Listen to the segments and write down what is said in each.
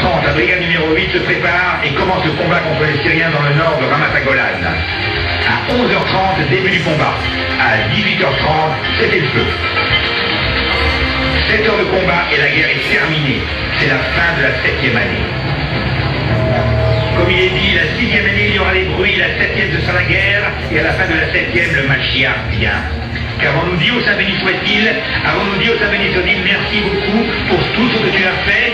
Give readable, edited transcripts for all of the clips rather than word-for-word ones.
17h30, la brigade numéro 8 se prépare et commence le combat contre les Syriens dans le nord de Ramat Golan. À 11h30, début du combat. À 18h30, c'était le feu. 7 heures de combat et la guerre est terminée. C'est la fin de la 7e année. Comme il est dit, la 6e année, il y aura les bruits, la 7e, ce sera la guerre, et à la fin de la 7e, le Mashiach vient. Qu'avons-nous dit au Saint béni soit-il, avons-nous dit au Saint béni soit-il, merci beaucoup pour tout ce que tu as fait.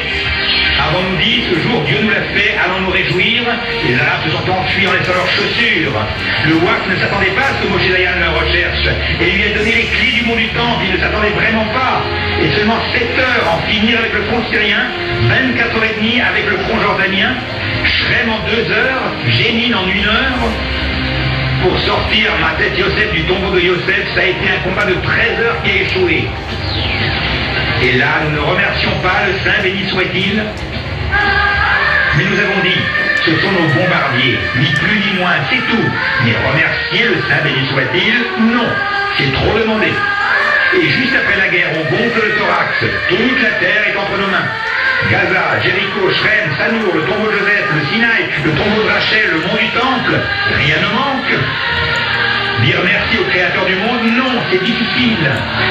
Avons-nous dit, ce jour, Dieu nous l'a fait, allons nous réjouir. Les Arabes se sont enfuis en laissant leurs chaussures. Le Waqf ne s'attendait pas à ce que Moshe Dayan le recherche, et lui a donné les clés du mont du temple, il ne s'attendait vraiment pas. Et seulement 7 heures en finir avec le front syrien, 24h30 avec le front jordanien, Shrem en 2 heures, Jénine en 1 heure. Pour sortir ma tête Yosef du tombeau de Yosef, ça a été un combat de 13 heures qui a échoué. Et là, nous ne remercions pas le Saint béni soit-il. Mais nous avons dit, ce sont nos bombardiers, ni plus ni moins, c'est tout. Mais remercier le Saint béni soit-il, non, c'est trop demandé. Et juste après la guerre, on gonfle le thorax, toute la terre est entre nos mains. Gaza, Jéricho, Shrem, Sanour, le tombeau de Joseph, le Sinaï, le tombeau de Rachel, le mont du Temple, rien ne manque. Dire merci au Créateur du monde, non, c'est difficile.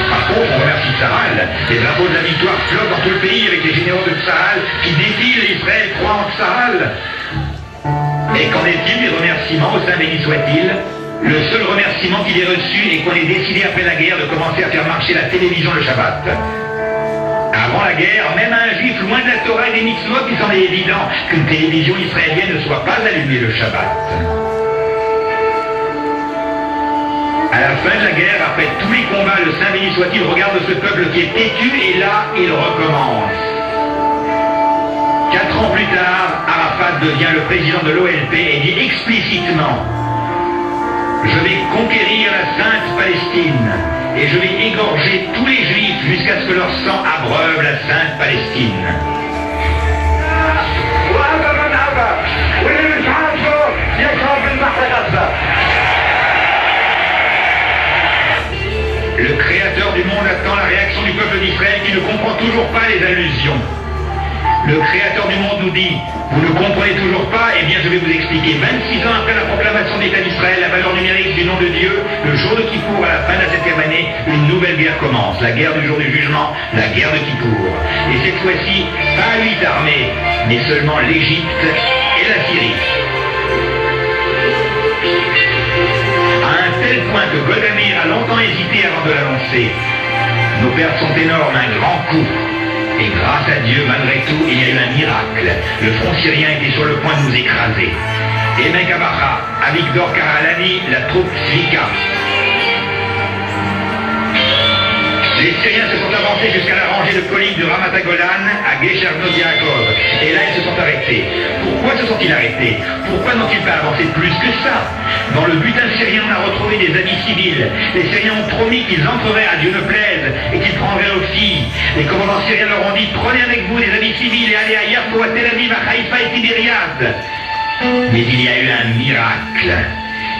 Par contre, on remercie Tsahal. Les drapeaux de la victoire flottent dans tout le pays avec les généraux de Tsahal qui défilent et Israël croit en Tsahal. Et qu'en est-il des remerciements au Saint béni soit-il? Le seul remerciement qu'il ait reçu est qu'on ait décidé après la guerre de commencer à faire marcher la télévision le Shabbat. Avant la guerre, même un juif loin de la Torah et des mitzvot, il s'en est évident qu'une télévision israélienne ne soit pas allumée le Shabbat. À la fin de la guerre, après tous les combats, le Saint béni soit-il regarde ce peuple qui est têtu et là, il recommence. 4 ans plus tard, Arafat devient le président de l'OLP et dit explicitement: je vais conquérir la Sainte Palestine et je vais égorger tous les Juifs jusqu'à ce que leur sang abreuve la Sainte Palestine. Le Créateur du monde attend la réaction du peuple d'Israël qui ne comprend toujours pas les allusions. Le Créateur du monde nous dit: vous ne comprenez toujours pas? Eh bien, je vais vous expliquer. 26 ans après la proclamation d'État d'Israël, la valeur numérique du nom de Dieu, le jour de Kippour, à la fin de la 7e année, une nouvelle guerre commence. La guerre du jour du jugement, la guerre de Kippour. Et cette fois-ci, pas 8 armées, mais seulement l'Égypte et la Syrie. À un tel point que Golda Meir a longtemps hésité avant de la lancer. Nos pertes sont énormes, un grand coup. Et grâce à Dieu, malgré tout, il y a eu un miracle. Le front syrien était sur le point de nous écraser. Et Mekabacha, Avigdor Karalani, la troupe Zvika. Les Syriens se sont avancés jusqu'à la rangée de collines de Ramat Golan à Gesher Bnot Yaakov. Et là, ils se sont arrêtés. Pourquoi se sont-ils arrêtés? Pourquoi n'ont-ils pas avancé plus que ça? Dans le butin syrien, on a retrouvé des habits civils. Les Syriens ont promis qu'ils entreraient à Dieu ne plaise et qu'ils prendraient leurs filles. Les commandants syriens leur ont dit: prenez avec vous des habits civils et allez à Yafo, à Tel Aviv, à Haïfa et Tibériade. Mais il y a eu un miracle.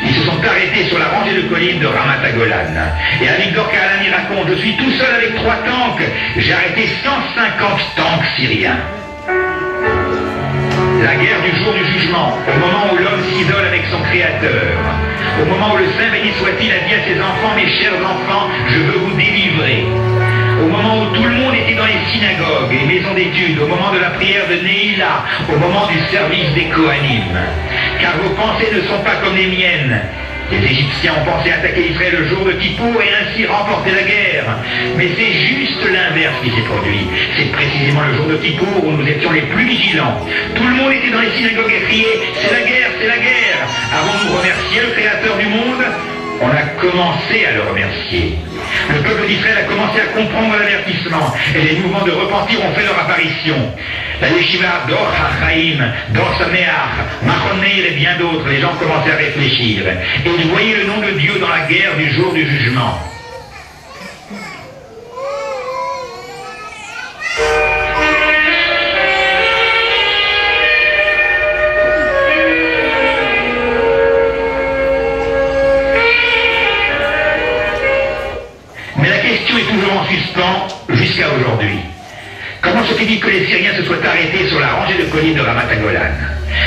Ils se sont arrêtés sur la rangée de collines de Ramat Golan. Et Avigdor Karalani raconte: je suis tout seul avec 3 tanks. J'ai arrêté 150 tanks syriens. La guerre du jour du jugement, au moment où l'homme s'isole avec son Créateur, au moment où le Saint béni soit-il a dit à ses enfants: mes chers enfants, je veux vous délivrer. Au moment où tout le monde était dans les synagogues et maisons d'études, au moment de la prière de Neila, au moment du service des Kohanim. Car vos pensées ne sont pas comme les miennes. Les Égyptiens ont pensé attaquer Israël le jour de Kippour et ainsi remporter la guerre. Mais c'est juste l'inverse qui s'est produit. C'est précisément le jour de Kippour où nous étions les plus vigilants. Tout le monde était dans les synagogues et criait: c'est la guerre, c'est la guerre. Avant de nous remercier le Créateur du monde, on a commencé à le remercier. Le peuple d'Israël a commencé à comprendre l'avertissement et les mouvements de repentir ont fait leur apparition. La Yeshiva, Dor HaChaim, Dor Sameach, Machon Meir et bien d'autres, les gens commençaient à réfléchir. Et ils voyaient le nom de Dieu dans la guerre du jour du jugement. Jusqu'à aujourd'hui. Comment se fait-il que les Syriens se soient arrêtés sur la la rangée de collines de Ramat Golan.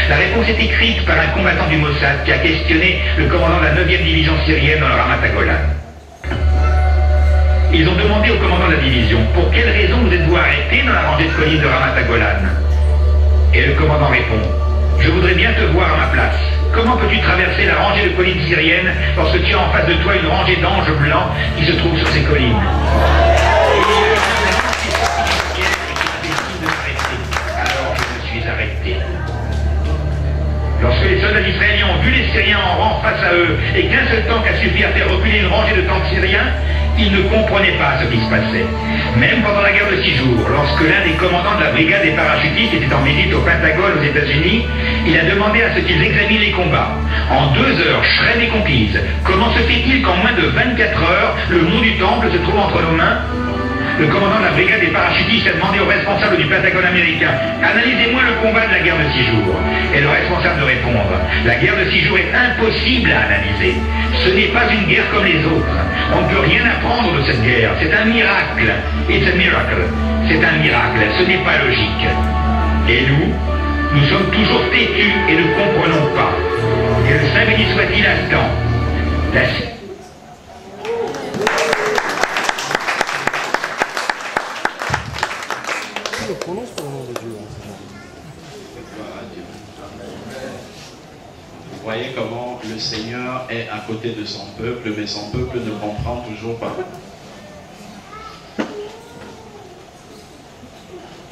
La réponse est écrite par un combattant du Mossad qui a questionné le commandant de la 9e division syrienne dans le Ramat Golan. Ils ont demandé au commandant de la division « Pour quelle raison vous êtes-vous arrêté dans la rangée de collines de Ramat Golan ?» Et le commandant répond « Je voudrais bien te voir à ma place. Comment peux-tu traverser la rangée de collines syriennes lorsque tu as en face de toi une rangée d'anges blancs qui se trouvent sur ces collines ?» Alors je me suis arrêté. Lorsque les soldats israéliens ont vu les Syriens en rang face à eux et qu'un seul tank a suffi à faire reculer une rangée de tanks syriens, ils ne comprenaient pas ce qui se passait. Même pendant la guerre de 6 jours, lorsque l'un des commandants de la brigade des parachutistes était en visite au Pentagone aux États-Unis, il a demandé à ce qu'ils examinent les combats. En 2 heures, Shrem est conquise. Comment se fait-il qu'en moins de 24 heures, le mont du Temple se trouve entre nos mains? Le commandant de la brigade des parachutistes a demandé au responsable du Pentagone américain « Analysez-moi le combat de la guerre de 6 jours ». Et le responsable de répondre « La guerre de 6 jours est impossible à analyser. Ce n'est pas une guerre comme les autres. On ne peut rien apprendre de cette guerre. C'est un miracle. It's a miracle. C'est un miracle. Ce n'est pas logique. » Et nous sommes toujours têtus et ne comprenons pas. Que le Saint béni soit-il à ce temps. Vous voyez comment le Seigneur est à côté de son peuple, mais son peuple ne comprend toujours pas.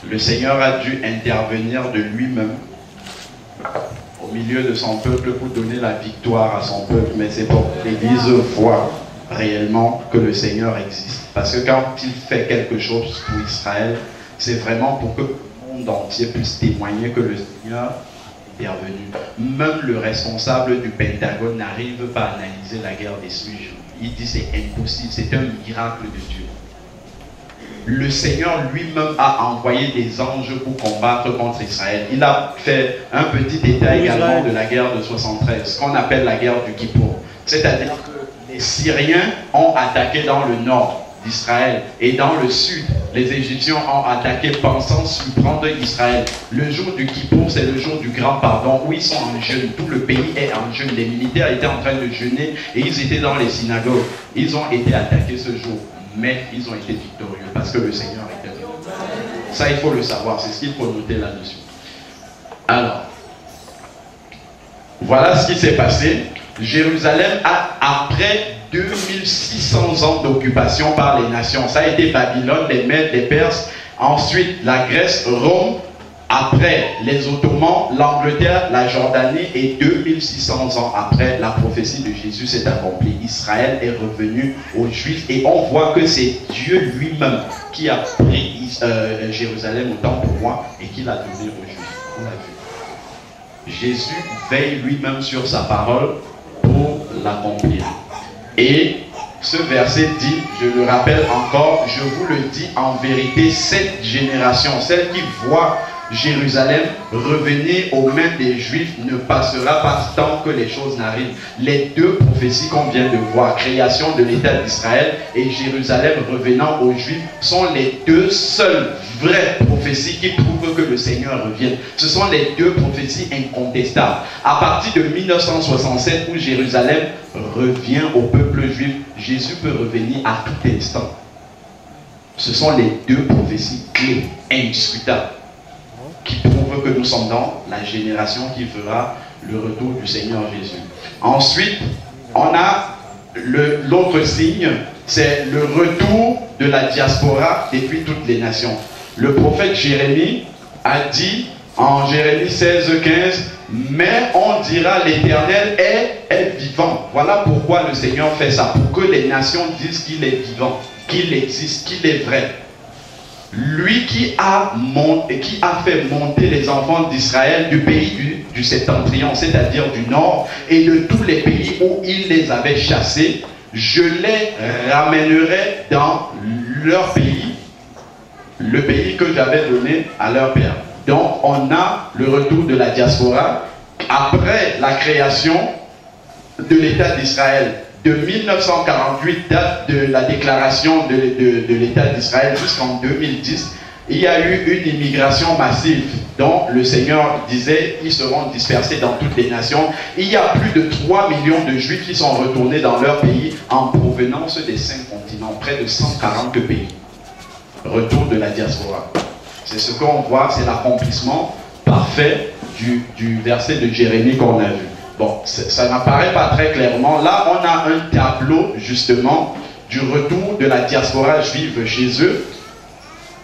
Le Seigneur a dû intervenir de lui-même au milieu de son peuple pour donner la victoire à son peuple, mais c'est pour que l'Église voit réellement que le Seigneur existe. Parce que quand il fait quelque chose pour Israël, c'est vraiment pour que le monde entier puisse témoigner que le Seigneur est revenu. Même le responsable du Pentagone n'arrive pas à analyser la guerre des 6 jours. Il dit c'est impossible, c'est un miracle de Dieu. Le Seigneur lui-même a envoyé des anges pour combattre contre Israël. Il a fait un petit détail également de la guerre de 73, ce qu'on appelle la guerre du Kippour. C'est-à-dire que les Syriens ont attaqué dans le nord d'Israël et dans le sud, les Égyptiens ont attaqué pensant surprendre Israël. Le jour du Kippour, c'est le jour du grand pardon où ils sont en jeûne. Tout le pays est en jeûne. Les militaires étaient en train de jeûner et ils étaient dans les synagogues. Ils ont été attaqués ce jour, mais ils ont été victorieux parce que le Seigneur était venu. Ça, il faut le savoir. C'est ce qu'il faut noter là-dessus. Alors, voilà ce qui s'est passé. Jérusalem a, après 2600 ans d'occupation par les nations, ça a été Babylone, les Mèdes, les Perses, ensuite la Grèce, Rome, après les Ottomans, l'Angleterre, la Jordanie, et 2600 ans après, la prophétie de Jésus s'est accomplie. Israël est revenu aux Juifs et on voit que c'est Dieu lui-même qui a pris Jérusalem autant pour moi et qui l'a donné aux Juifs. On l'a vu. Jésus veille lui-même sur sa parole pour l'accomplir. Et ce verset dit, je le rappelle encore, je vous le dis en vérité, cette génération, celle qui voit Jérusalem revenir aux mains des Juifs, ne passera pas tant que les choses n'arrivent. Les deux prophéties qu'on vient de voir, création de l'État d'Israël et Jérusalem revenant aux Juifs, sont les deux seules vraies prophéties qui prouvent que le Seigneur revient. Ce sont les deux prophéties incontestables. À partir de 1967, où Jérusalem revient au peuple juif, Jésus peut revenir à tout instant. Ce sont les deux prophéties clés, indiscutables, qui prouvent que nous sommes dans la génération qui fera le retour du Seigneur Jésus. Ensuite, on a l'autre signe, c'est le retour de la diaspora depuis toutes les nations. Le prophète Jérémie a dit en Jérémie 16:15, mais on dira l'Éternel est vivant. Voilà pourquoi le Seigneur fait ça, pour que les nations disent qu'il est vivant, qu'il existe, qu'il est vrai. Lui qui a fait monter les enfants d'Israël du pays du septentrion, c'est-à-dire du nord, et de tous les pays où il les avait chassés, je les ramènerai dans leur pays, le pays que j'avais donné à leur père. Donc on a le retour de la diaspora après la création de l'État d'Israël. De 1948, date de la déclaration de l'État d'Israël, jusqu'en 2010, il y a eu une immigration massive dont le Seigneur disait qu'ils seront dispersés dans toutes les nations. Il y a plus de 3 millions de Juifs qui sont retournés dans leur pays en provenance des 5 continents, près de 140 pays. Retour de la diaspora. C'est ce qu'on voit, c'est l'accomplissement parfait du verset de Jérémie qu'on a vu. Bon, ça n'apparaît pas très clairement. Là, on a un tableau justement du retour de la diaspora juive chez eux,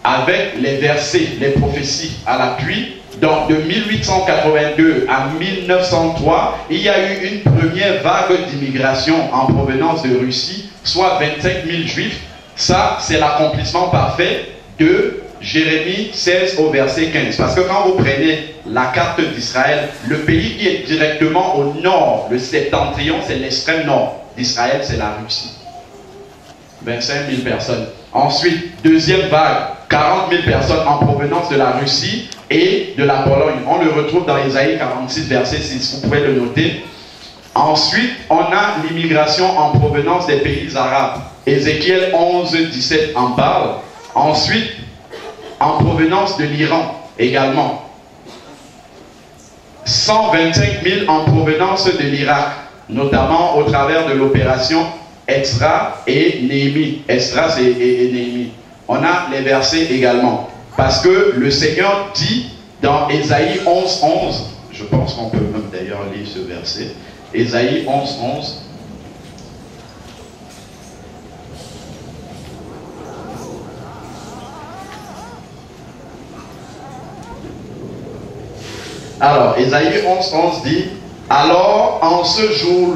avec les versets, les prophéties à l'appui. Donc de 1882 à 1903, il y a eu une première vague d'immigration en provenance de Russie, soit 25 000 juifs. Ça, c'est l'accomplissement parfait de Jérémie 16 au verset 15. Parce que quand vous prenez la carte d'Israël, le pays qui est directement au nord, le septentrion, c'est l'extrême nord d'Israël, c'est la Russie. 25 000 personnes. Ensuite, deuxième vague, 40 000 personnes en provenance de la Russie et de la Pologne. On le retrouve dans Ésaïe 46, verset 6. Vous pouvez le noter. Ensuite, on a l'immigration en provenance des pays arabes. Ézéchiel 11, 17 en parle. Ensuite, en provenance de l'Iran également. 125 000 en provenance de l'Irak, notamment au travers de l'opération Esdras et Néhémie. Esdras et Néhémie. On a les versets également. Parce que le Seigneur dit dans Ésaïe 11, 11, je pense qu'on peut même d'ailleurs lire ce verset. Ésaïe 11, 11. Alors, Ésaïe 11, 11 dit, alors en ce jour,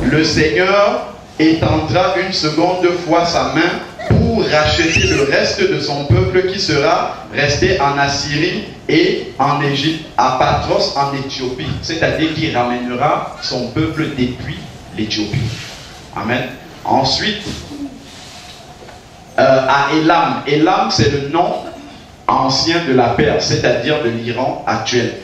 le Seigneur étendra une seconde fois sa main pour racheter le reste de son peuple qui sera resté en Assyrie et en Égypte, à Patros en Éthiopie. C'est-à-dire qu'il ramènera son peuple depuis l'Éthiopie. Amen. Ensuite, à Élam. Élam, c'est le nom ancien de la Perse, c'est-à-dire de l'Iran actuel.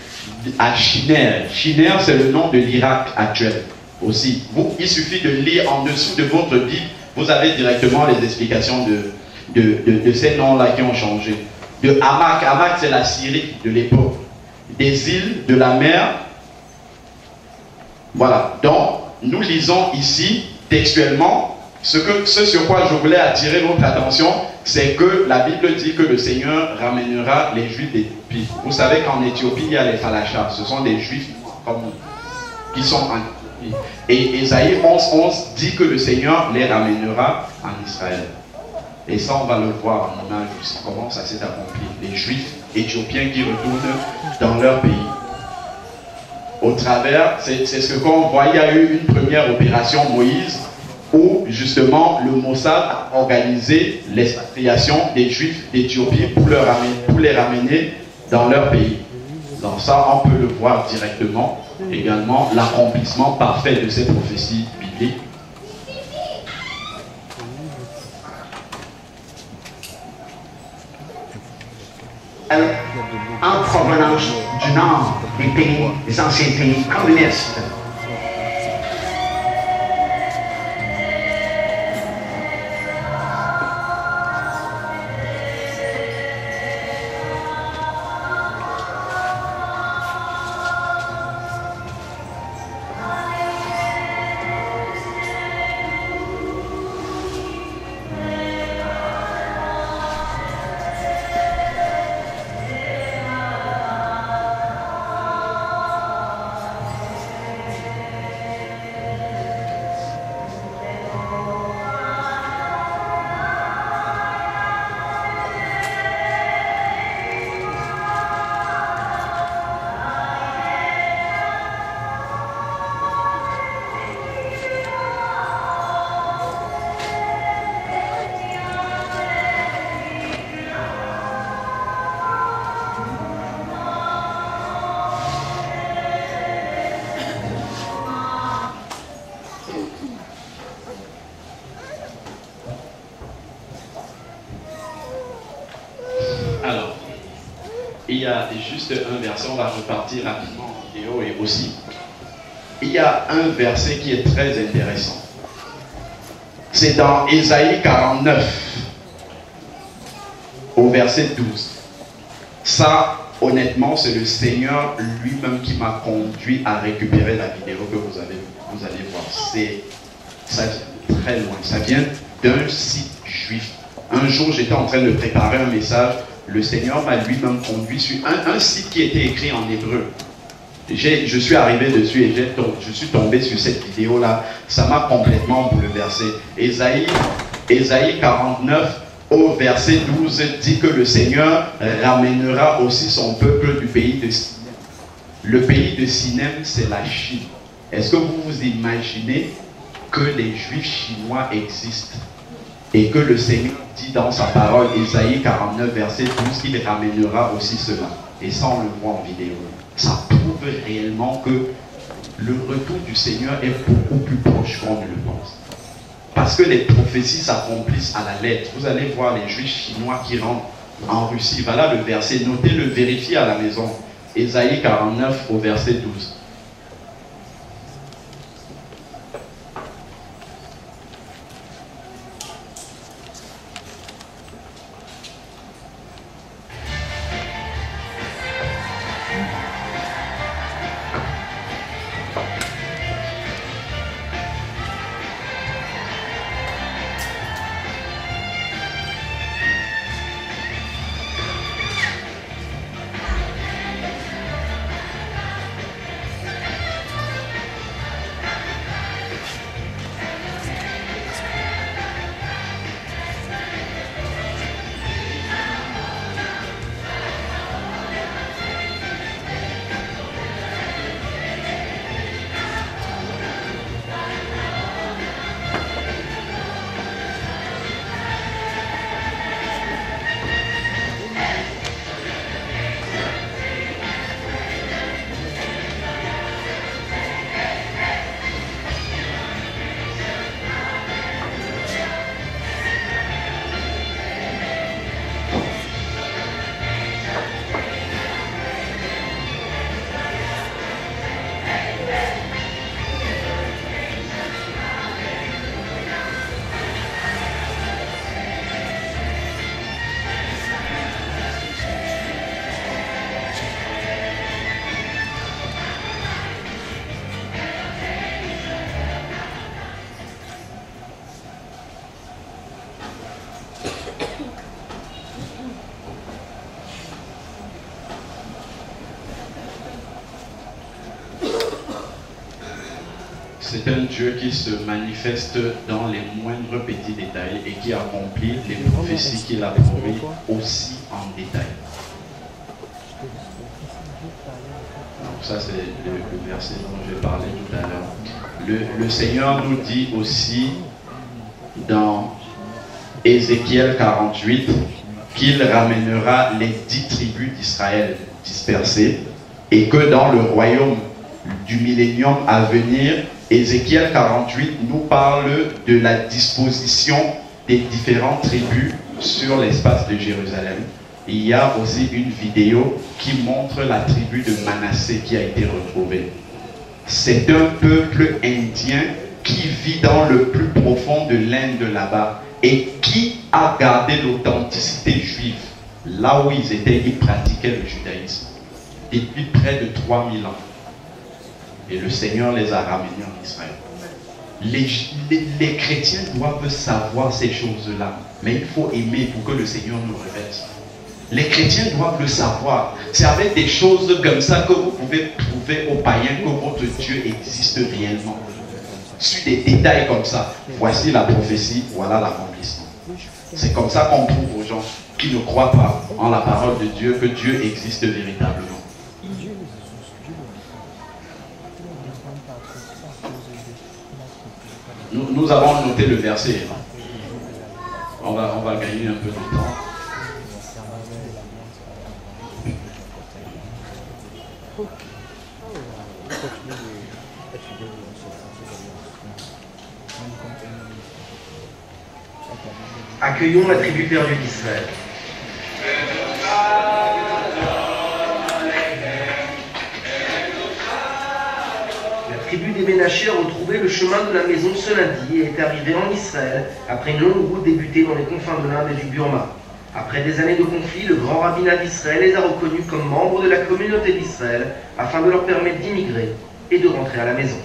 À Chiner. Chiner, c'est le nom de l'Irak actuel aussi. Il suffit de lire en dessous de votre Bible, vous avez directement les explications de ces noms-là qui ont changé. De Hamak. Hamak, c'est la Syrie de l'époque. Des îles de la mer. Voilà. Donc, nous lisons ici, textuellement, ce sur quoi je voulais attirer votre attention, c'est que la Bible dit que le Seigneur ramènera les Juifs d'Éthiopie. Vous savez qu'en Éthiopie, il y a les Falachas. Ce sont des Juifs comme nous, qui sont en Éthiopie. Et Ésaïe 11, 11 dit que le Seigneur les ramènera en Israël. Et ça, on va le voir en image aussi, comment ça s'est accompli. Les Juifs éthiopiens qui retournent dans leur pays. Au travers, c'est ce qu'on voit, il y a eu une première opération Moïse, où justement le Mossad a organisé l'expatriation des Juifs d'Éthiopie pour les ramener dans leur pays. Donc ça, on peut le voir directement. Également, l'accomplissement parfait de ces prophéties bibliques. En provenance du nord des anciens pays communistes. Il y a juste un verset, on va repartir rapidement en vidéo et aussi. Il y a un verset qui est très intéressant. C'est dans Ésaïe 49. au verset 12. Ça, honnêtement, c'est le Seigneur lui-même qui m'a conduit à récupérer la vidéo que vous allez voir. Ça vient très loin. Ça vient d'un site juif. Un jour, j'étais en train de préparer un message. Le Seigneur m'a lui-même conduit sur un site qui était écrit en hébreu. Je suis arrivé dessus et je suis tombé sur cette vidéo-là. Ça m'a complètement bouleversé. Ésaïe 49, au verset 12, dit que le Seigneur ramènera aussi son peuple du pays de Sinem. Le pays de Sinem, c'est la Chine. Est-ce que vous vous imaginez que les Juifs chinois existent et que le Seigneur dit dans sa parole, Ésaïe 49, verset 12, qu'il ramènera aussi cela? Et ça, on le voit en vidéo. Ça prouve réellement que le retour du Seigneur est beaucoup plus proche qu'on ne le pense. Parce que les prophéties s'accomplissent à la lettre. Vous allez voir les Juifs chinois qui rentrent en Russie. Voilà le verset. Notez-le, vérifiez à la maison. Ésaïe 49 au verset 12. C'est un Dieu qui se manifeste dans les moindres petits détails et qui accomplit les prophéties qu'il a promis aussi en détail. Donc ça c'est le verset dont j'ai parlé tout à l'heure. Le Seigneur nous dit aussi dans Ézéchiel 48 qu'il ramènera les 10 tribus d'Israël dispersées et que dans le royaume du millénium à venir, Ézéchiel 48 nous parle de la disposition des différentes tribus sur l'espace de Jérusalem. Il y a aussi une vidéo qui montre la tribu de Manassé qui a été retrouvée. C'est un peuple indien qui vit dans le plus profond de l'Inde là-bas et qui a gardé l'authenticité juive. Là où ils étaient, ils pratiquaient le judaïsme depuis près de 3000 ans. Et le Seigneur les a ramenés en Israël. Les chrétiens doivent savoir ces choses-là. Mais il faut aimer pour que le Seigneur nous révèle. Les chrétiens doivent le savoir. C'est avec des choses comme ça que vous pouvez prouver aux païens que votre Dieu existe réellement. Sur des détails comme ça. Voici la prophétie, voilà l'accomplissement. C'est comme ça qu'on prouve aux gens qui ne croient pas en la parole de Dieu que Dieu existe véritablement. Nous avons noté le verset. On va gagner un peu de temps. Accueillons la tribu perdue d'Israël. La tribu des Ménachés a retrouvé le chemin de la maison ce lundi et est arrivée en Israël après une longue route débutée dans les confins de l'Inde et du Burma. Après Après des années de conflit, le grand rabbinat d'Israël les a reconnus comme membres de la communauté d'Israël afin de leur permettre d'immigrer et de rentrer à la maison.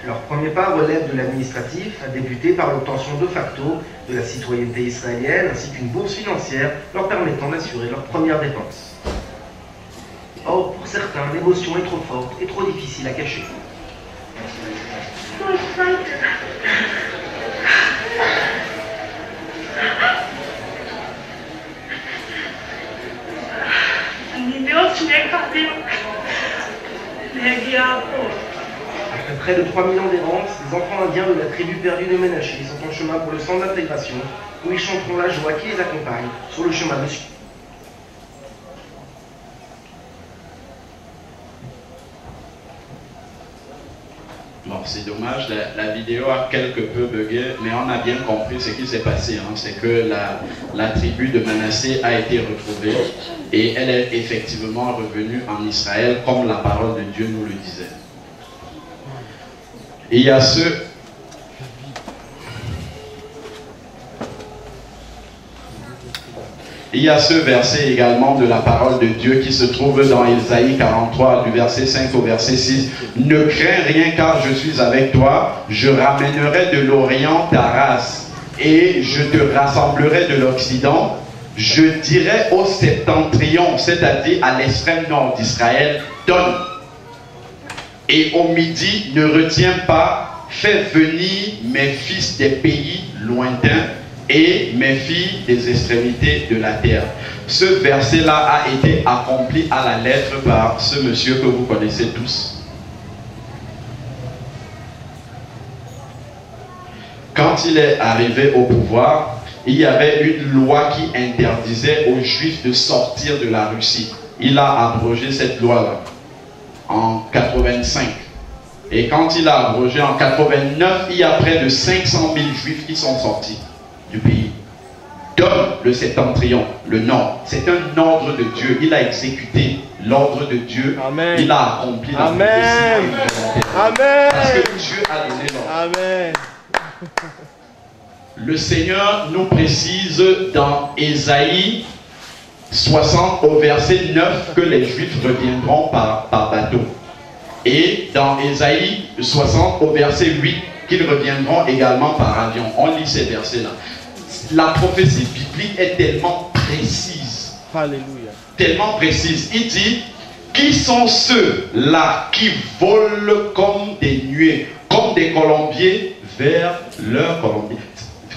Leur premier pas relève de l'administratif, débuté par l'obtention de facto de la citoyenneté israélienne ainsi qu'une bourse financière leur permettant d'assurer leurs premières dépenses. Or, pour certains, l'émotion est trop forte et trop difficile à cacher. Après près de 3000 ans d'errance, les enfants indiens de la tribu perdue de Ménaché sont en chemin pour le centre d'intégration, où ils chanteront la joie qui les accompagne sur le chemin de suite. Bon, c'est dommage, la vidéo a quelque peu bugué, mais on a bien compris ce qui s'est passé. Hein. C'est que la tribu de Manassé a été retrouvée et elle est effectivement revenue en Israël comme la parole de Dieu nous le disait. Et il y a ce verset également de la parole de Dieu qui se trouve dans Ésaïe 43, du verset 5 au verset 6. « Ne crains rien car je suis avec toi, je ramènerai de l'Orient ta race, et je te rassemblerai de l'Occident. Je dirai au septentrion, c'est-à-dire à l'extrême nord d'Israël, donne. Et au midi, ne retiens pas, fais venir mes fils des pays lointains, et mes filles des extrémités de la terre. » Ce verset-là a été accompli à la lettre par ce monsieur que vous connaissez tous. Quand il est arrivé au pouvoir, il y avait une loi qui interdisait aux Juifs de sortir de la Russie. Il a abrogé cette loi-là en 85. Et quand il a abrogé en 89, il y a près de 500 000 Juifs qui sont sortis du pays. Donne le septentrion, le nord. C'est un ordre de Dieu. Il a exécuté l'ordre de Dieu. Amen. Il a accompli la prophétie. Amen. Parce que Dieu a donné l'ordre. Amen. Le Seigneur nous précise dans Ésaïe 60 au verset 9 que les Juifs reviendront par bateau. Et dans Ésaïe 60 au verset 8 qu'ils reviendront également par avion. On lit ces versets-là. La prophétie biblique est tellement précise. Alléluia. Tellement précise. Il dit, qui sont ceux-là qui volent comme des nuées, comme des colombiers vers leur colombier.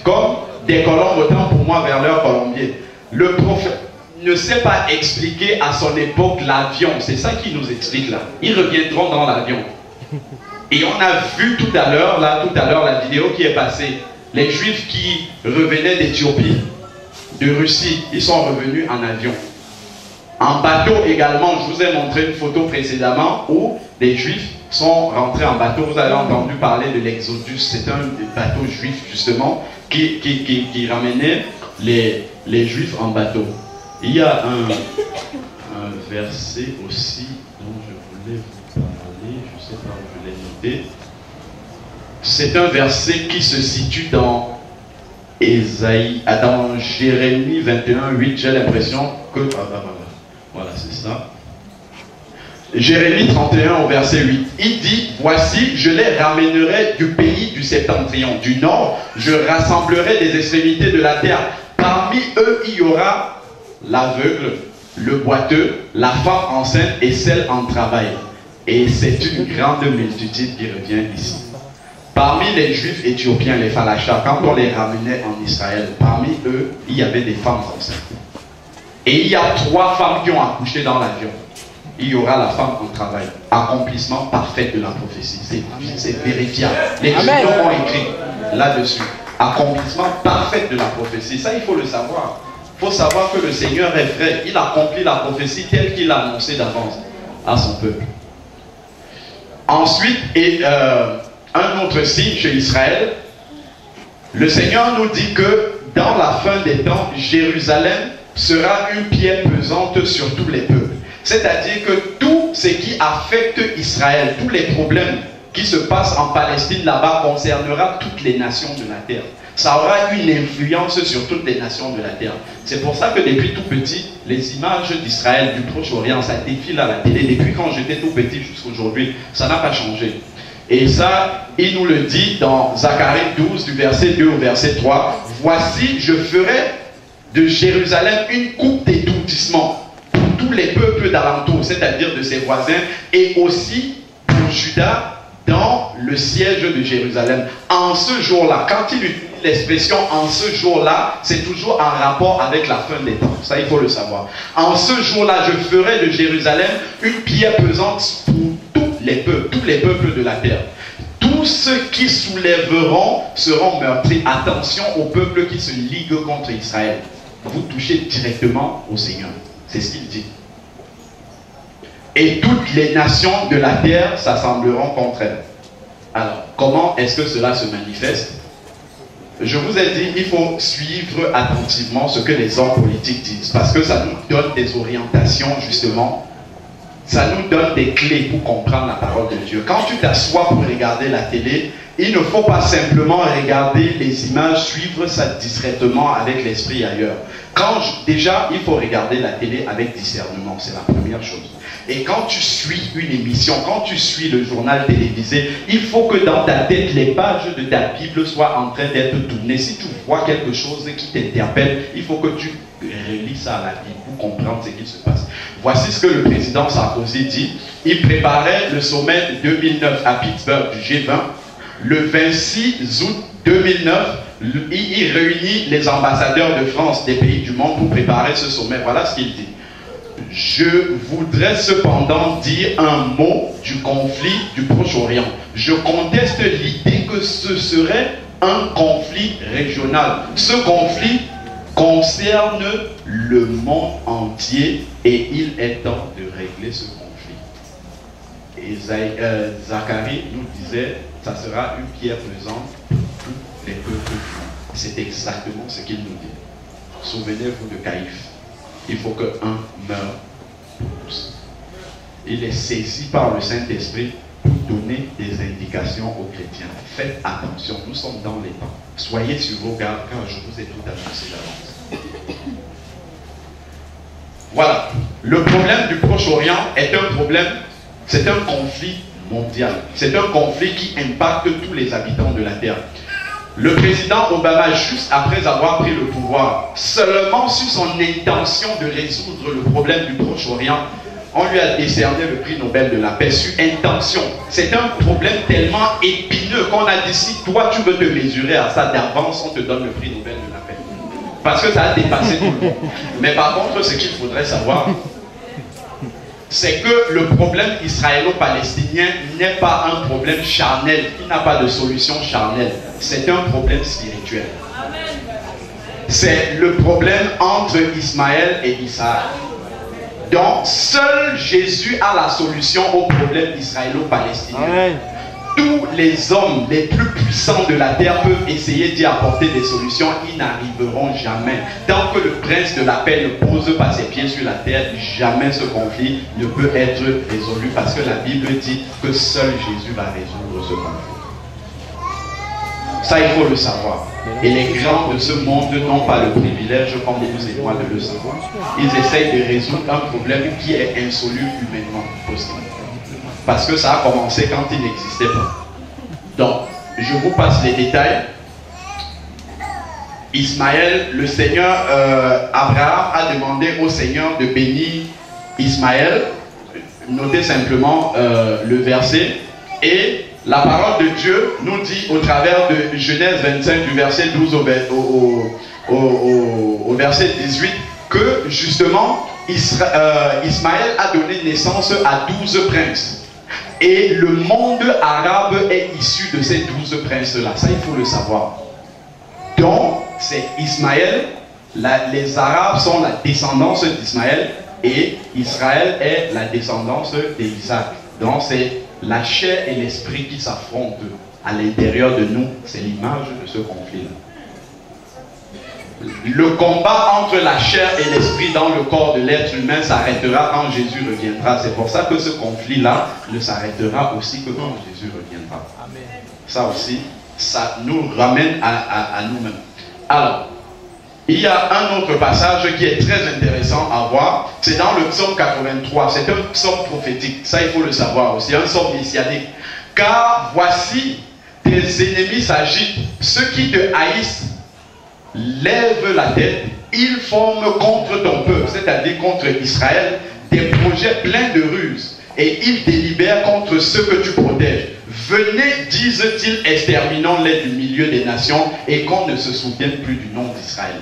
Comme des colombes, autant pour moi vers leur colombier. Le prophète ne sait pas expliquer à son époque l'avion. C'est ça qu'il nous explique là. Ils reviendront dans l'avion. Et on a vu tout à l'heure la vidéo qui est passée. Les Juifs qui revenaient d'Éthiopie, de Russie, ils sont revenus en avion. En bateau également, je vous ai montré une photo précédemment où les Juifs sont rentrés en bateau. Vous avez entendu parler de l'Exodus. C'est un bateau juif justement qui ramenait les Juifs en bateau. Il y a un verset aussi dont je voulais vous parler. Je ne sais pas où je l'ai noté. C'est un verset qui se situe dans Ésaïe, dans Jérémie 21, 8. J'ai l'impression que... Voilà, c'est ça. Jérémie 31 au verset 8. Il dit, voici, je les ramènerai du pays du septentrion, du nord. Je rassemblerai des extrémités de la terre. Parmi eux, il y aura l'aveugle, le boiteux, la femme enceinte et celle en travail. Et c'est une grande multitude qui revient ici. Parmi les Juifs éthiopiens, les Falachas, quand on les ramenait en Israël, parmi eux, il y avait des femmes enceintes. Et il y a 3 femmes qui ont accouché dans l'avion. Il y aura la femme en travail. Accomplissement parfait de la prophétie. C'est vérifiable. Les Juifs ont écrit là-dessus. Accomplissement parfait de la prophétie. Ça, il faut le savoir. Il faut savoir que le Seigneur est vrai. Il accomplit la prophétie telle qu'il l'a annoncée d'avance à son peuple. Ensuite, un autre signe chez Israël, le Seigneur nous dit que dans la fin des temps, Jérusalem sera une pierre pesante sur tous les peuples. C'est-à-dire que tout ce qui affecte Israël, tous les problèmes qui se passent en Palestine là-bas concernera toutes les nations de la terre. ça aura une influence sur toutes les nations de la terre. C'est pour ça que depuis tout petit, les images d'Israël, du Proche-Orient, ça défile à la télé. Depuis quand j'étais tout petit jusqu'à aujourd'hui, ça n'a pas changé. Et ça, il nous le dit dans Zacharie 12, du verset 2 au verset 3. « Voici, je ferai de Jérusalem une coupe d'étourdissement pour tous les peuples d'alentour, c'est-à-dire de ses voisins, et aussi pour Juda, dans le siège de Jérusalem. » En ce jour-là, quand il utilise l'expression « en ce jour-là », c'est toujours en rapport avec la fin des temps. Ça, il faut le savoir. En ce jour-là, je ferai de Jérusalem une pierre pesante pour tous les peuples de la terre. Tous ceux qui soulèveront seront meurtris. Attention aux peuples qui se liguent contre Israël. Vous touchez directement au Seigneur. C'est ce qu'il dit. Et toutes les nations de la terre s'assembleront contre elle. Alors, comment est-ce que cela se manifeste? Je vous ai dit, il faut suivre attentivement ce que les hommes politiques disent, parce que ça nous donne des orientations, justement. Ça nous donne des clés pour comprendre la parole de Dieu. Quand tu t'assois pour regarder la télé, il ne faut pas simplement regarder les images, suivre ça discrètement avec l'esprit ailleurs. Déjà, il faut regarder la télé avec discernement, c'est la première chose. Et quand tu suis une émission, quand tu suis le journal télévisé, il faut que dans ta tête, les pages de ta Bible soient en train d'être tournées. Si tu vois quelque chose qui t'interpelle, il faut que tu relis ça à la Bible pour comprendre ce qui se passe. Voici ce que le président Sarkozy dit. Il préparait le sommet 2009 à Pittsburgh du G20. Le 26 août 2009, il réunit les ambassadeurs de France des pays du monde pour préparer ce sommet. Voilà ce qu'il dit. Je voudrais cependant dire un mot du conflit du Proche-Orient. Je conteste l'idée que ce serait un conflit régional. Ce conflit concerne le monde entier et il est temps de régler ce conflit. Et Zacharie nous disait, ça sera une pierre pesante pour tous les peuples. C'est exactement ce qu'il nous dit. Souvenez-vous de Caïphe. Il faut qu'un meure pour tous. Il est saisi par le Saint-Esprit pour donner des indications aux chrétiens. Faites attention, nous sommes dans les temps. Soyez sur vos gardes car je vous ai tout annoncé d'avance. Voilà. Le problème du Proche-Orient est un problème, c'est un conflit mondial. C'est un conflit qui impacte tous les habitants de la terre. Le président Obama, juste après avoir pris le pouvoir, seulement sur son intention de résoudre le problème du Proche-Orient, on lui a décerné le prix Nobel de la paix sur intention. C'est un problème tellement épineux qu'on a dit, si toi tu veux te mesurer à ça d'avance, on te donne le prix Nobel de la paix. Parce que ça a dépassé tout le monde. Mais par contre, ce qu'il faudrait savoir, c'est que le problème israélo-palestinien n'est pas un problème charnel, il n'a pas de solution charnelle. C'est un problème spirituel. C'est le problème entre Ismaël et Isaac. Donc, seul Jésus a la solution au problème israélo-palestinien. Tous les hommes les plus puissants de la terre peuvent essayer d'y apporter des solutions, ils n'arriveront jamais. Tant que le prince de la paix ne pose pas ses pieds sur la terre, jamais ce conflit ne peut être résolu, parce que la Bible dit que seul Jésus va résoudre ce conflit. Ça, il faut le savoir. Et les grands de ce monde n'ont pas le privilège, comme vous et moi, de le savoir. Ils essayent de résoudre un problème qui est insoluble humainement possible. Parce que ça a commencé quand il n'existait pas. Donc, je vous passe les détails. Ismaël, le Seigneur, Abraham a demandé au Seigneur de bénir Ismaël. Notez simplement le verset. Et la parole de Dieu nous dit au travers de Genèse 25 du verset 12 au verset 18 que justement Ismaël a donné naissance à 12 princes. Et le monde arabe est issu de ces 12 princes-là. Ça, il faut le savoir. Donc, c'est Ismaël. Les Arabes sont la descendance d'Ismaël. Et Israël est la descendance d'Isaac. Donc, c'est la chair et l'esprit qui s'affrontent à l'intérieur de nous. C'est l'image de ce conflit-là. Le combat entre la chair et l'esprit dans le corps de l'être humain s'arrêtera quand Jésus reviendra. C'est pour ça que ce conflit-là ne s'arrêtera aussi que quand Jésus reviendra. Amen. Ça aussi, ça nous ramène à nous-mêmes. Alors, il y a un autre passage qui est très intéressant à voir. C'est dans le psaume 83. C'est un psaume prophétique. Ça, il faut le savoir aussi. Un psaume messianique. Car voici, tes ennemis s'agitent. Ceux qui te haïssent lèvent la tête. Ils forment contre ton peuple, c'est-à-dire contre Israël, des projets pleins de ruses. Et ils délibèrent contre ceux que tu protèges. Venez, disent-ils, exterminons-les du milieu des nations et qu'on ne se souvienne plus du nom d'Israël.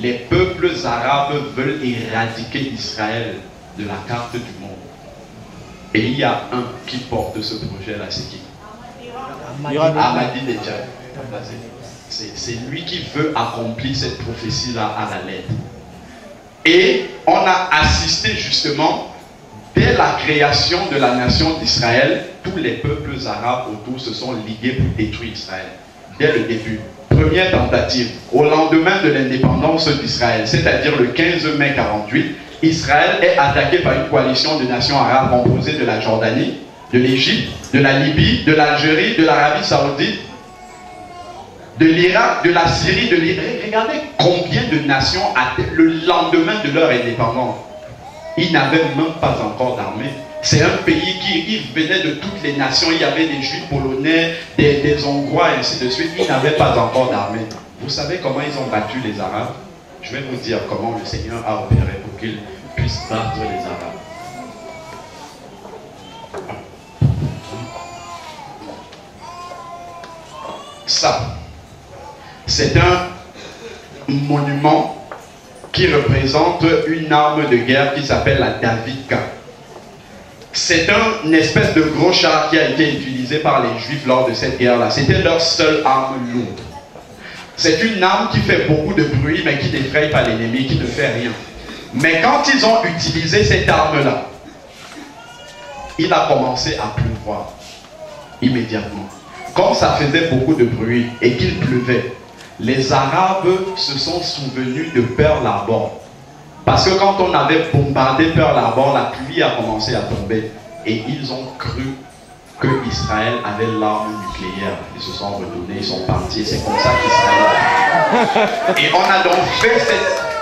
Les peuples arabes veulent éradiquer Israël de la carte du monde. Et il y a un qui porte ce projet-là, c'est qui? Ahmadinejad. C'est lui qui veut accomplir cette prophétie-là à la lettre. Et on a assisté justement, dès la création de la nation d'Israël, tous les peuples arabes autour se sont ligués pour détruire Israël. Dès le début. Première tentative, au lendemain de l'indépendance d'Israël, c'est-à-dire le 15 mai 48, Israël est attaqué par une coalition de nations arabes composée de la Jordanie, de l'Égypte, de la Libye, de l'Algérie, de l'Arabie Saoudite, de l'Irak, de la Syrie, de l'Irak. Regardez combien de nations le lendemain de leur indépendance. Ils n'avaient même pas encore d'armée. C'est un pays qui venait de toutes les nations. Il y avait des Juifs polonais, des Hongrois, et ainsi de suite. Ils n'avaient pas encore d'armée. Vous savez comment ils ont battu les Arabes? Je vais vous dire comment le Seigneur a opéré pour qu'ils puissent battre les Arabes. Ça, c'est un monument qui représente une arme de guerre qui s'appelle la Davidka. C'est une espèce de gros char qui a été utilisé par les Juifs lors de cette guerre-là. C'était leur seule arme lourde. C'est une arme qui fait beaucoup de bruit, mais qui n'effraie pas l'ennemi, qui ne fait rien. Mais quand ils ont utilisé cette arme-là, il a commencé à pleuvoir immédiatement. Comme ça faisait beaucoup de bruit et qu'il pleuvait, les Arabes se sont souvenus de Pearl Harbor. Parce que quand on avait bombardé Pearl Harbor, la pluie a commencé à tomber. Et ils ont cru que Israël avait l'arme nucléaire. Ils se sont retournés, ils sont partis. C'est comme ça qu'Israël... Et on a donc fait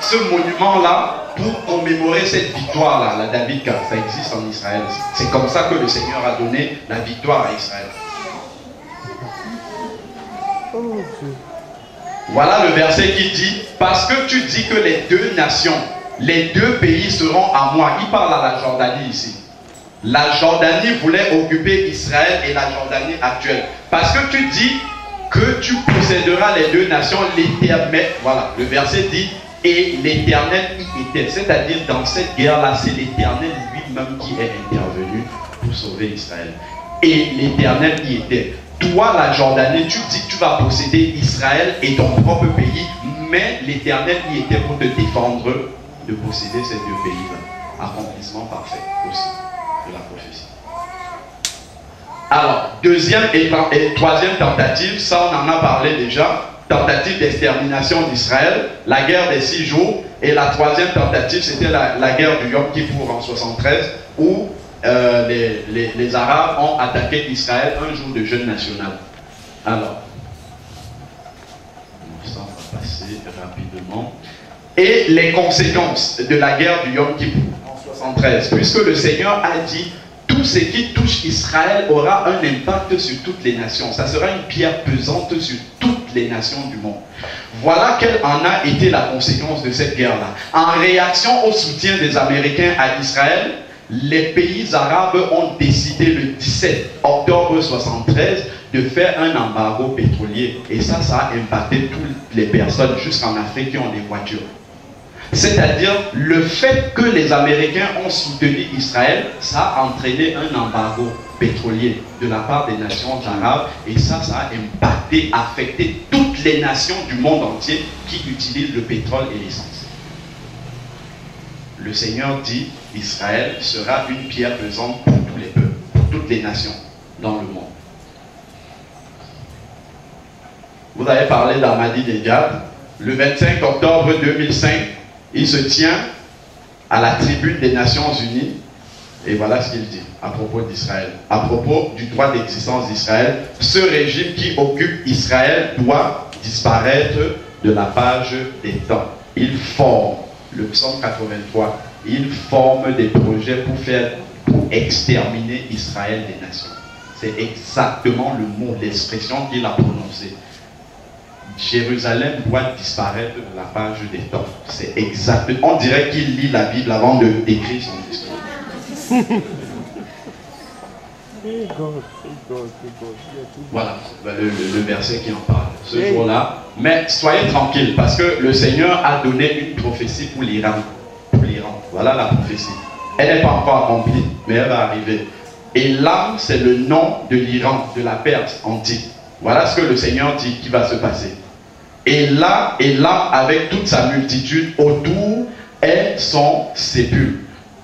ce monument-là pour commémorer cette victoire-là, la Davidka. Ça existe en Israël. C'est comme ça que le Seigneur a donné la victoire à Israël. Voilà le verset qui dit, parce que tu dis que les deux nations, les deux pays seront à moi. Il parle à la Jordanie ici. La Jordanie voulait occuper Israël et la Jordanie actuelle. Parce que tu dis que tu posséderas les deux nations, l'Éternel. Voilà, le verset dit, et l'Éternel y était. C'est-à-dire, dans cette guerre-là, c'est l'Éternel lui-même qui est intervenu pour sauver Israël. Et l'Éternel y était. Toi, la Jordanie, tu dis que tu vas posséder Israël et ton propre pays, mais l'Éternel y était pour te défendre de posséder ces deux pays-là. Accomplissement parfait aussi de la prophétie. Alors, deuxième et troisième tentative, ça on en a parlé déjà, tentative d'extermination d'Israël, la guerre des 6 jours, et la troisième tentative c'était la guerre du Yom Kippour en 73, où les Arabes ont attaqué Israël un jour de jeûne national. Alors, ça va passer rapidement. Et les conséquences de la guerre du Yom Kippour en 73, puisque le Seigneur a dit tout ce qui touche Israël aura un impact sur toutes les nations. Ça sera une pierre pesante sur toutes les nations du monde. Voilà quelle en a été la conséquence de cette guerre-là. En réaction au soutien des Américains à Israël, les pays arabes ont décidé le 17 octobre 1973 de faire un embargo pétrolier. Et ça a impacté toutes les personnes jusqu'en Afrique qui ont des voitures. C'est-à-dire, le fait que les Américains ont soutenu Israël, ça a entraîné un embargo pétrolier de la part des nations arabes. Et ça a impacté, affecté toutes les nations du monde entier qui utilisent le pétrole et l'essence. Le Seigneur dit, Israël sera une pierre pesante pour tous les peuples, pour toutes les nations dans le monde. Vous avez parlé d'Ahmadinejad. Le 25 octobre 2005, il se tient à la tribune des Nations Unies Et voilà ce qu'il dit à propos d'Israël. À propos du droit d'existence d'Israël, ce régime qui occupe Israël doit disparaître de la page des temps. Il forme, le psaume 83, il forme des projets pour exterminer Israël des nations. C'est exactement le mot, l'expression qu'il a prononcée. Jérusalem doit disparaître de la page des temps. C'est exact. On dirait qu'il lit la Bible avant de décrire son discours. Voilà le verset qui en parle ce jour-là. Mais soyez tranquilles parce que le Seigneur a donné une prophétie pour l'Iran. Voilà la prophétie. Elle n'est pas encore accomplie, mais elle va arriver. Et l'âme, c'est le nom de l'Iran, de la Perse antique. Voilà ce que le Seigneur dit qui va se passer. Et là, l'âme avec toute sa multitude autour, est son sépulcre.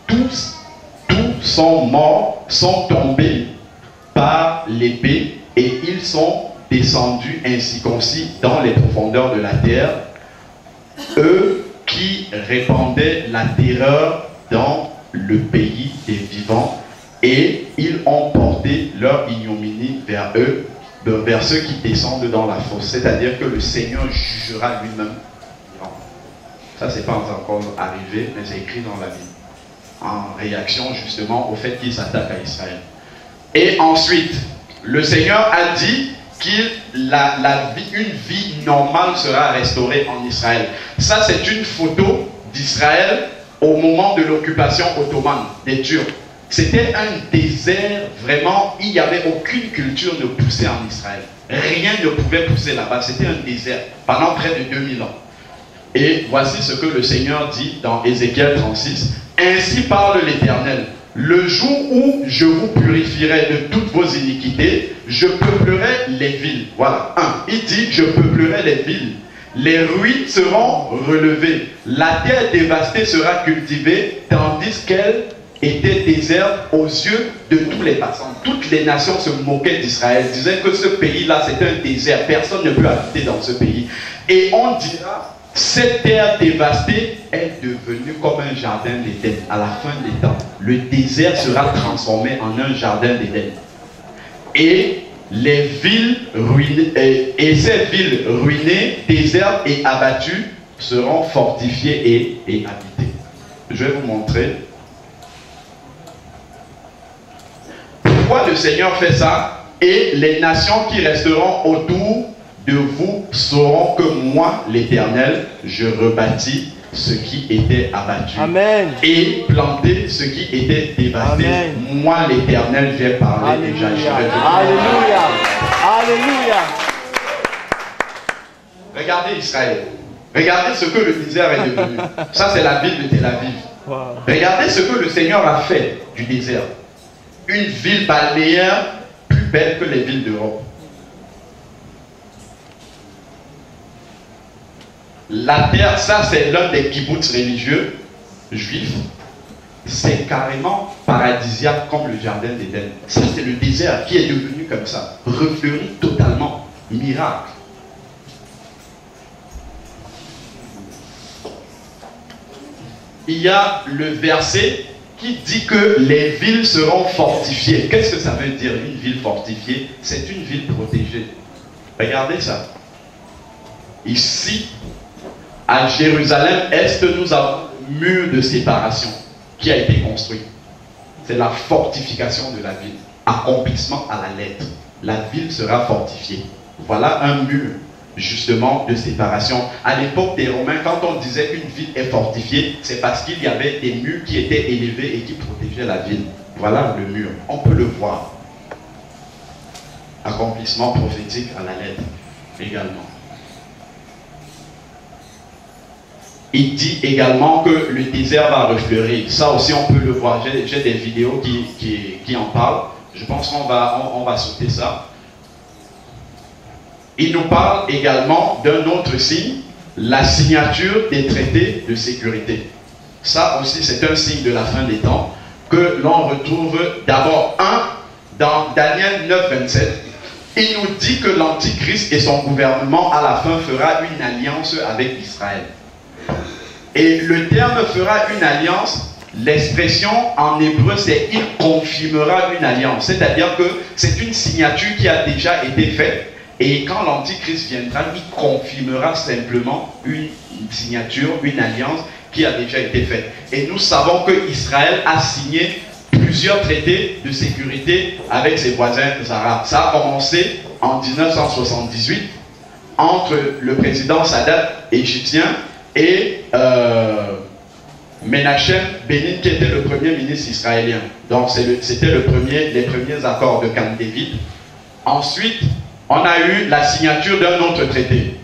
Tous sont morts, sont tombés par l'épée et ils sont descendus incirconcis dans les profondeurs de la terre. Eux qui répandaient la terreur dans le pays des vivants, et ils ont porté leur ignominie vers eux, vers ceux qui descendent dans la fosse. C'est-à-dire que le Seigneur jugera lui-même. Ça, c'est pas encore arrivé, mais c'est écrit dans la Bible. En réaction justement au fait qu'il s'attaque à Israël. Et ensuite, le Seigneur a dit qu'une vie normale sera restaurée en Israël. Ça, c'est une photo d'Israël au moment de l'occupation ottomane des Turcs. C'était un désert, vraiment, il n'y avait aucune culture ne poussait en Israël. Rien ne pouvait pousser là-bas, c'était un désert pendant près de 2000 ans. Et voici ce que le Seigneur dit dans Ézéchiel 36. Ainsi parle l'Éternel. Le jour où je vous purifierai de toutes vos iniquités, je peuplerai les villes. Voilà. Il dit, je peuplerai les villes. Les ruines seront relevées. La terre dévastée sera cultivée, tandis qu'elle était déserte aux yeux de tous les passants. Toutes les nations se moquaient d'Israël, disaient que ce pays-là, c'est un désert. Personne ne peut habiter dans ce pays. Et on dira, cette terre dévastée est devenue comme un jardin d'Éden. À la fin des temps, le désert sera transformé en un jardin d'Éden. Et les villes ruinées, et ces villes ruinées, désertes et abattues seront fortifiées et habitées. Je vais vous montrer. Pourquoi le Seigneur fait ça? Et les nations qui resteront autour de vous sauront que moi, l'Éternel, je rebâtis ce qui était abattu. Amen. Et planter ce qui était dévasté. Amen. Moi, l'Éternel, j'ai parlé et j'agirai. Alléluia. Alléluia. Regardez Israël. Regardez ce que le désert est devenu. Ça, c'est la ville de Tel Aviv. Wow. Regardez ce que le Seigneur a fait du désert. Une ville balnéaire plus belle que les villes d'Europe. La terre, ça c'est l'un des kibbutz religieux juifs. C'est carrément paradisiaque comme le jardin d'Éden. Ça c'est le désert qui est devenu comme ça. Refleuri totalement. Miracle. Il y a le verset qui dit que les villes seront fortifiées. Qu'est-ce que ça veut dire une ville fortifiée? C'est une ville protégée. Regardez ça. Ici, à Jérusalem-Est, nous avons un mur de séparation qui a été construit. C'est la fortification de la ville. Accomplissement à la lettre. La ville sera fortifiée. Voilà un mur, justement, de séparation. À l'époque des Romains, quand on disait qu'une ville est fortifiée, c'est parce qu'il y avait des murs qui étaient élevés et qui protégeaient la ville. Voilà le mur. On peut le voir. Accomplissement prophétique à la lettre, également. Il dit également que le désert va refleurir. Ça aussi, on peut le voir. J'ai des vidéos qui en parlent. Je pense qu'on va sauter ça. Il nous parle également d'un autre signe, la signature des traités de sécurité. Ça aussi, c'est un signe de la fin des temps que l'on retrouve d'abord dans Daniel 9, 27. Il nous dit que l'Antichrist et son gouvernement à la fin fera une alliance avec Israël. Et le terme fera une alliance l'expression en hébreu c'est « il confirmera une alliance ». C'est-à-dire que c'est une signature qui a déjà été faite. Et quand l'Antichrist viendra, il confirmera simplement une signature, une alliance qui a déjà été faite. Et nous savons que Israël a signé plusieurs traités de sécurité avec ses voisins arabes. Ça a commencé en 1978 entre le président Sadat égyptien et Menachem Benin qui était le premier ministre israélien. Donc c'était les premiers accords de Camp David. Ensuite, on a eu la signature d'un autre traité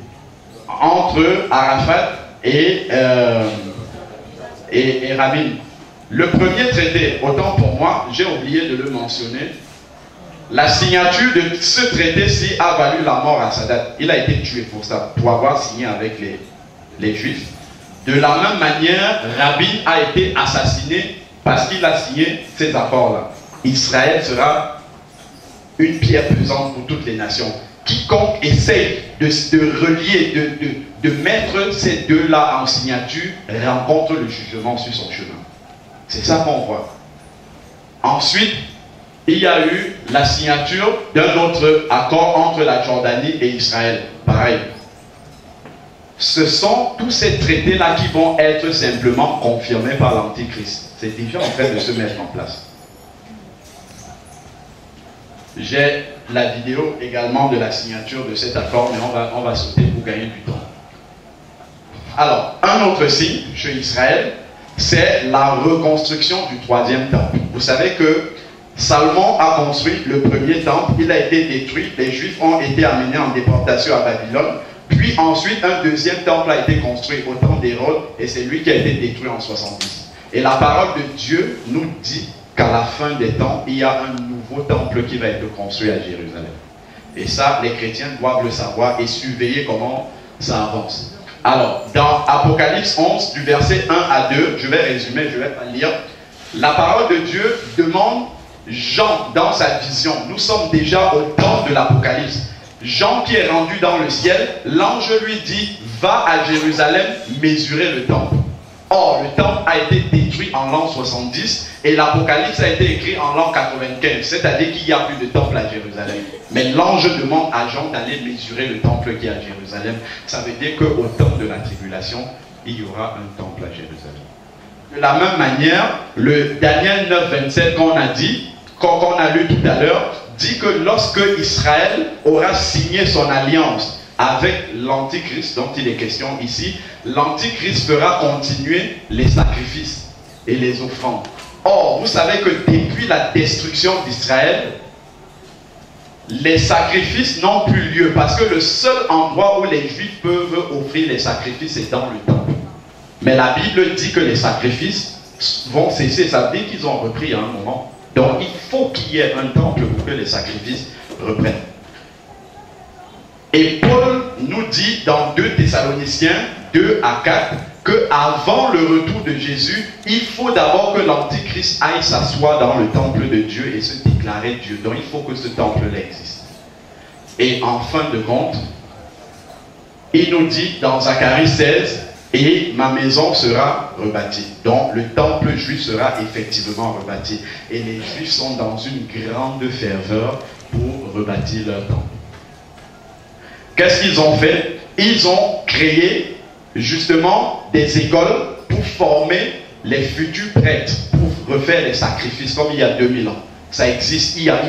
entre Arafat et Rabin. Le premier traité, autant pour moi, j'ai oublié de le mentionner, la signature de ce traité-ci a valu la mort à Sadat. Il a été tué pour ça, pour avoir signé avec les Juifs. De la même manière, Rabin a été assassiné parce qu'il a signé ces accords-là. Israël sera une pierre pesante pour toutes les nations. Quiconque essaye de relier, de mettre ces deux-là en signature, rencontre le jugement sur son chemin. C'est ça qu'on voit. Ensuite, il y a eu la signature d'un autre accord entre la Jordanie et Israël. Pareil. Ce sont tous ces traités-là qui vont être simplement confirmés par l'Antichrist. C'est déjà en train de se mettre en place. J'ai la vidéo également de la signature de cet accord, mais on va sauter pour gagner du temps. Alors, un autre signe chez Israël, c'est la reconstruction du troisième temple. Vous savez que Salomon a construit le premier temple, il a été détruit, les Juifs ont été amenés en déportation à Babylone, puis ensuite un deuxième temple a été construit au temps d'Hérode, et c'est lui qui a été détruit en 70. Et la parole de Dieu nous dit qu'à la fin des temps, il y a un nouveau temple qui va être construit à Jérusalem. Et ça, les chrétiens doivent le savoir et surveiller comment ça avance. Alors, dans Apocalypse 11, du verset 1 à 2, je vais résumer, je ne vais pas lire. La parole de Dieu demande Jean dans sa vision. Nous sommes déjà au temps de l'Apocalypse. Jean qui est rendu dans le ciel, l'ange lui dit, va à Jérusalem mesurer le temple. Or, le temple a été détruit en l'an 70 et l'Apocalypse a été écrit en l'an 95, c'est-à-dire qu'il n'y a plus de temple à Jérusalem. Mais l'ange demande à Jean d'aller mesurer le temple qui est à Jérusalem. Ça veut dire qu'au temps de la tribulation, il y aura un temple à Jérusalem. De la même manière, le Daniel 9, 27 qu'on a dit, qu'on a lu tout à l'heure, dit que lorsque Israël aura signé son alliance avec l'Antichrist, dont il est question ici, l'Antichrist fera continuer les sacrifices et les offrandes. Or, vous savez que depuis la destruction d'Israël, les sacrifices n'ont plus lieu parce que le seul endroit où les Juifs peuvent offrir les sacrifices est dans le temple. Mais la Bible dit que les sacrifices vont cesser, ça veut dire qu'ils ont repris à un moment. Donc il faut qu'il y ait un temple pour que les sacrifices reprennent. Et Paul nous dit dans 2 Thessaloniciens 2 à 4 qu'avant le retour de Jésus, il faut d'abord que l'Antichrist aille s'asseoir dans le temple de Dieu et se déclarer Dieu. Donc il faut que ce temple-là existe. Et en fin de compte, il nous dit dans Zacharie 16, et ma maison sera rebâtie. Donc le temple juif sera effectivement rebâti. Et les Juifs sont dans une grande ferveur pour rebâtir leur temple. Qu'est-ce qu'ils ont fait? Ils ont créé justement des écoles pour former les futurs prêtres, pour refaire les sacrifices comme il y a 2000 ans. Ça existe, il y a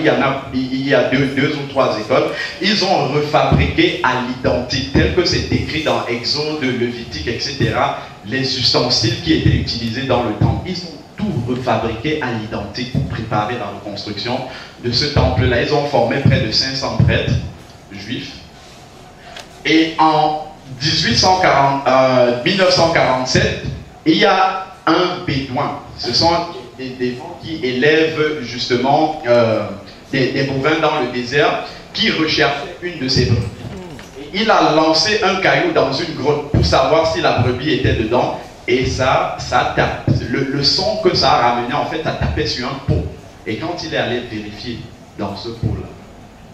deux ou trois écoles. Ils ont refabriqué à l'identique, tel que c'est écrit dans Exode, Lévitique, etc. Les ustensiles qui étaient utilisés dans le temple. Ils ont tout refabriqué à l'identique pour préparer la reconstruction de ce temple-là. Ils ont formé près de 500 prêtres juifs. Et en 1947, il y a un bédouin. Ce sont des gens qui élèvent justement des bovins dans le désert, qui recherchaient une de ces brebis. Il a lancé un caillou dans une grotte pour savoir si la brebis était dedans, et ça tape. Le son que ça a ramené, en fait, a tapé sur un pot. Et quand il est allé vérifier dans ce pot-là,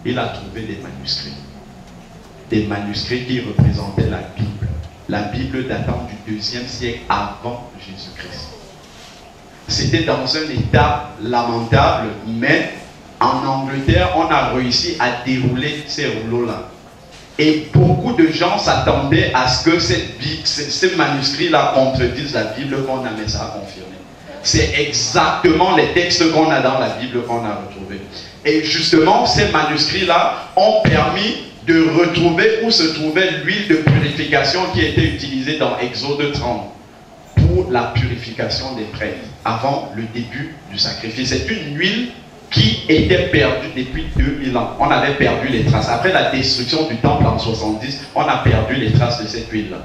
il a trouvé des manuscrits. Des manuscrits qui représentaient la Bible. La Bible datant du 2e siècle avant Jésus-Christ. c'était dans un état lamentable, mais en Angleterre, on a réussi à dérouler ces rouleaux-là. Et beaucoup de gens s'attendaient à ce que ces manuscrits-là contredisent la Bible qu'on a, mais ça a confirmé. C'est exactement les textes qu'on a dans la Bible qu'on a retrouvés. Et justement, ces manuscrits-là ont permis de retrouver où se trouvait l'huile de purification qui était utilisée dans Exode 30 pour la purification des prêtres avant le début du sacrifice. C'est une huile qui était perdue depuis 2000 ans. On avait perdu les traces. Après la destruction du temple en 70, on a perdu les traces de cette huile-là.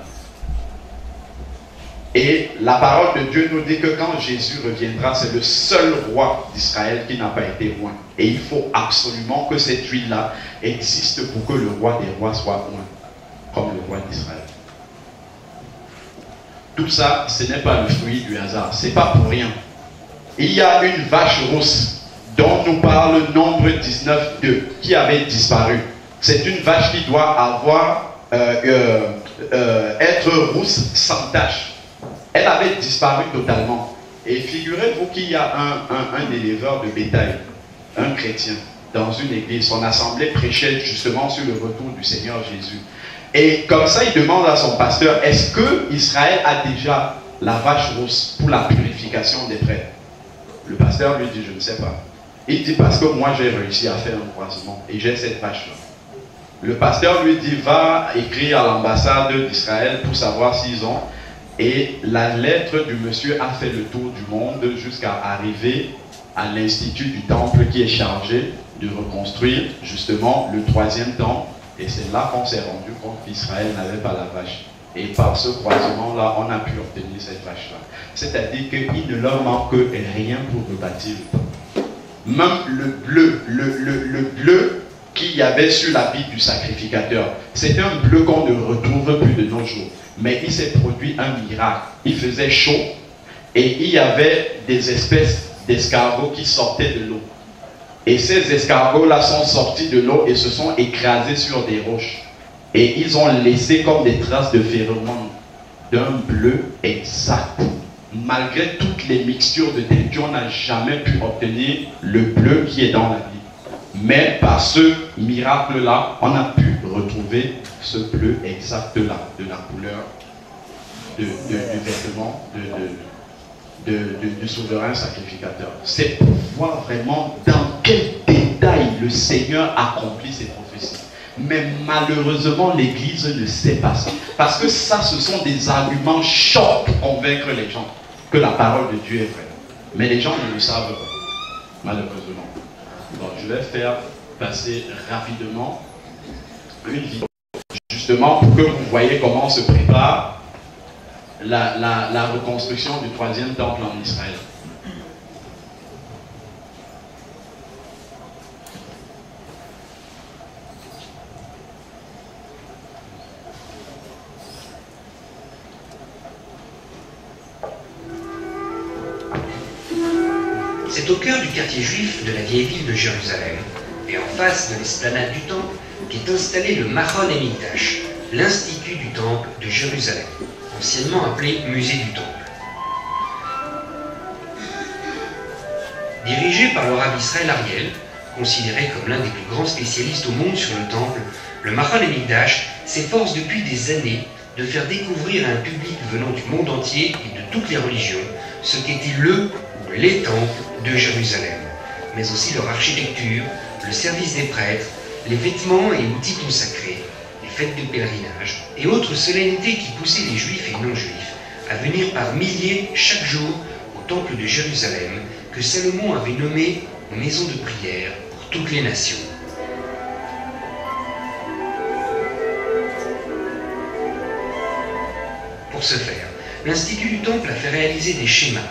Et la parole de Dieu nous dit que quand Jésus reviendra, c'est le seul roi d'Israël qui n'a pas été roi. Et il faut absolument que cette huile-là existe pour que le roi des rois soit roi, comme le roi d'Israël. Tout ça, ce n'est pas le fruit du hasard. Ce n'est pas pour rien. Il y a une vache rousse dont nous parle Nombre 19.2 qui avait disparu. C'est une vache qui doit avoir être rousse sans tache. Elle avait disparu totalement. Et figurez-vous qu'il y a un éleveur de bétail, un chrétien, dans une église. Son assemblée prêchait justement sur le retour du Seigneur Jésus. Et comme ça, il demande à son pasteur, est-ce que Israël a déjà la vache rousse pour la purification des prêtres? Le pasteur lui dit, je ne sais pas. Il dit, parce que moi j'ai réussi à faire un croisement et j'ai cette vache-là. Le pasteur lui dit, va écrire à l'ambassade d'Israël pour savoir s'ils ont. Et la lettre du monsieur a fait le tour du monde jusqu'à arriver à l'institut du temple qui est chargé de reconstruire justement le 3e temple. Et c'est là qu'on s'est rendu compte qu'Israël n'avait pas la vache. Et par ce croisement-là, on a pu obtenir cette vache-là. C'est-à-dire qu'il ne leur manque rien pour rebâtir le temple. Même le bleu qu'il y avait sur l'habit du sacrificateur, c'est un bleu qu'on ne retrouve plus de nos jours. Mais il s'est produit un miracle. Il faisait chaud et il y avait des espèces d'escargots qui sortaient de l'eau. Et ces escargots-là sont sortis de l'eau et se sont écrasés sur des roches. Et ils ont laissé comme des traces de phéromones d'un bleu exact. Malgré toutes les mixtures de teinture, on n'a jamais pu obtenir le bleu qui est dans la Bible. Mais par ce miracle-là, on a pu retrouver ce bleu exact-là, de la couleur du vêtement du souverain sacrificateur. C'est pour voir vraiment dans quel détail le Seigneur accomplit ses prophéties. Mais malheureusement, l'Église ne sait pas ça. Parce que ça, ce sont des arguments chocs pour convaincre les gens que la parole de Dieu est vraie. Mais les gens ne le savent pas, malheureusement. Donc, je vais faire passer rapidement une vidéo, justement pour que vous voyez comment se prépare la reconstruction du 3e temple en Israël. C'est au cœur du quartier juif de la vieille ville de Jérusalem, et en face de l'esplanade du temple, qu'est installé le Machon Emikdash, l'institut du temple de Jérusalem, anciennement appelé musée du temple. Dirigé par le Rav Israël Ariel, considéré comme l'un des plus grands spécialistes au monde sur le temple, le Machon Emikdash s'efforce depuis des années de faire découvrir à un public venant du monde entier et de toutes les religions ce qu'étaient le ou les temples de Jérusalem, mais aussi leur architecture, le service des prêtres, les vêtements et outils consacrés, les fêtes de pèlerinage et autres solennités qui poussaient les juifs et non-juifs à venir par milliers chaque jour au temple de Jérusalem que Salomon avait nommé maison de prière pour toutes les nations. Pour ce faire, l'Institut du Temple a fait réaliser des schémas,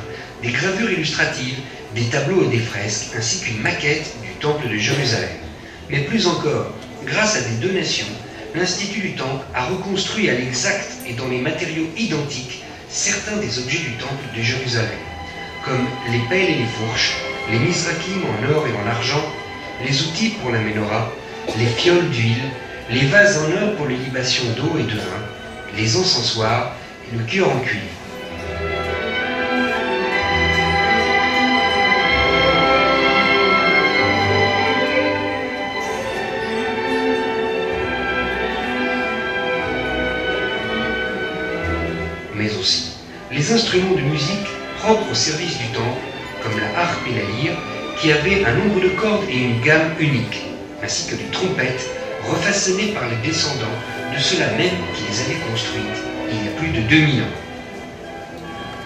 des gravures illustratives, des tableaux et des fresques, ainsi qu'une maquette du Temple de Jérusalem. Mais plus encore, grâce à des donations, l'Institut du Temple a reconstruit à l'exact et dans les matériaux identiques certains des objets du Temple de Jérusalem, comme les pelles et les fourches, les misrakim en or et en argent, les outils pour la menorah, les fioles d'huile, les vases en or pour les libations d'eau et de vin, les encensoirs et le cuir en cuivre. des instruments de musique propres au service du temple, comme la harpe et la lyre, qui avaient un nombre de cordes et une gamme unique, ainsi que des trompettes refaçonnées par les descendants de ceux-là même qui les avaient construites il y a plus de 2000 ans.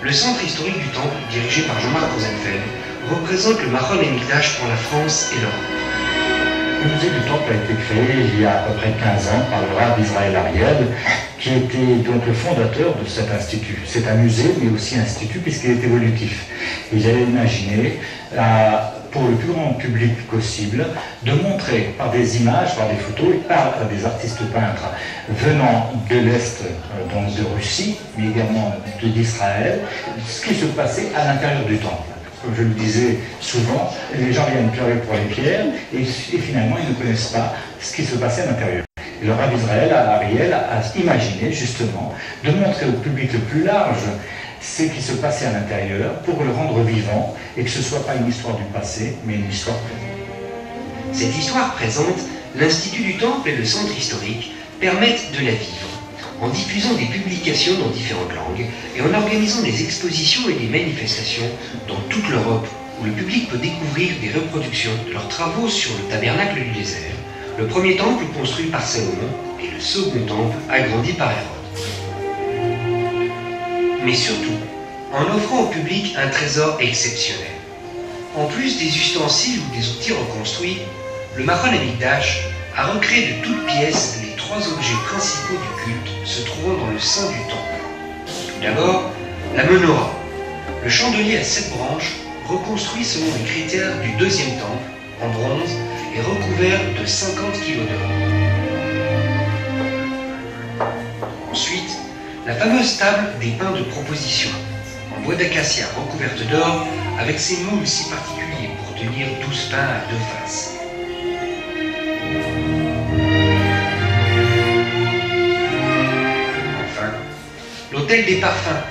Le centre historique du temple, dirigé par Jean-Marc Rosenfeld, représente le Machon Emikdash pour la France et l'Europe. Le musée du temple a été créé il y a à peu près 15 ans par le Rav Israël Ariel, qui était donc le fondateur de cet institut. C'est un musée, mais aussi un institut, puisqu'il est évolutif. Il a imaginé, pour le plus grand public possible, de montrer par des images, par des photos, et par des artistes peintres venant de l'Est, donc de Russie, mais également d'Israël, ce qui se passait à l'intérieur du temple. Comme je le disais souvent, les gens viennent pleurer pour les pierres et finalement ils ne connaissent pas ce qui se passait à l'intérieur. Et le Rav Israël Ariel a imaginé justement de montrer au public le plus large ce qui se passait à l'intérieur pour le rendre vivant et que ce ne soit pas une histoire du passé mais une histoire présente. Cette histoire présente, l'Institut du Temple et le Centre historique permettent de la vivre, en diffusant des publications dans différentes langues et en organisant des expositions et des manifestations dans toute l'Europe où le public peut découvrir des reproductions de leurs travaux sur le tabernacle du désert, le premier temple construit par Salomon et le second temple agrandi par Hérode. Mais surtout, en offrant au public un trésor exceptionnel. En plus des ustensiles ou des outils reconstruits, le Machon Emikdash a recréé de toutes pièces les 3 objets principaux du culte se trouvant dans le sein du temple. Tout d'abord, la menorah, le chandelier à 7 branches, reconstruit selon les critères du 2e temple, en bronze et recouvert de 50 kg d'or. Ensuite, la fameuse table des pains de proposition, en bois d'acacia recouverte d'or, avec ses moules si particuliers pour tenir 12 pains à 2 faces. L'autel des parfums,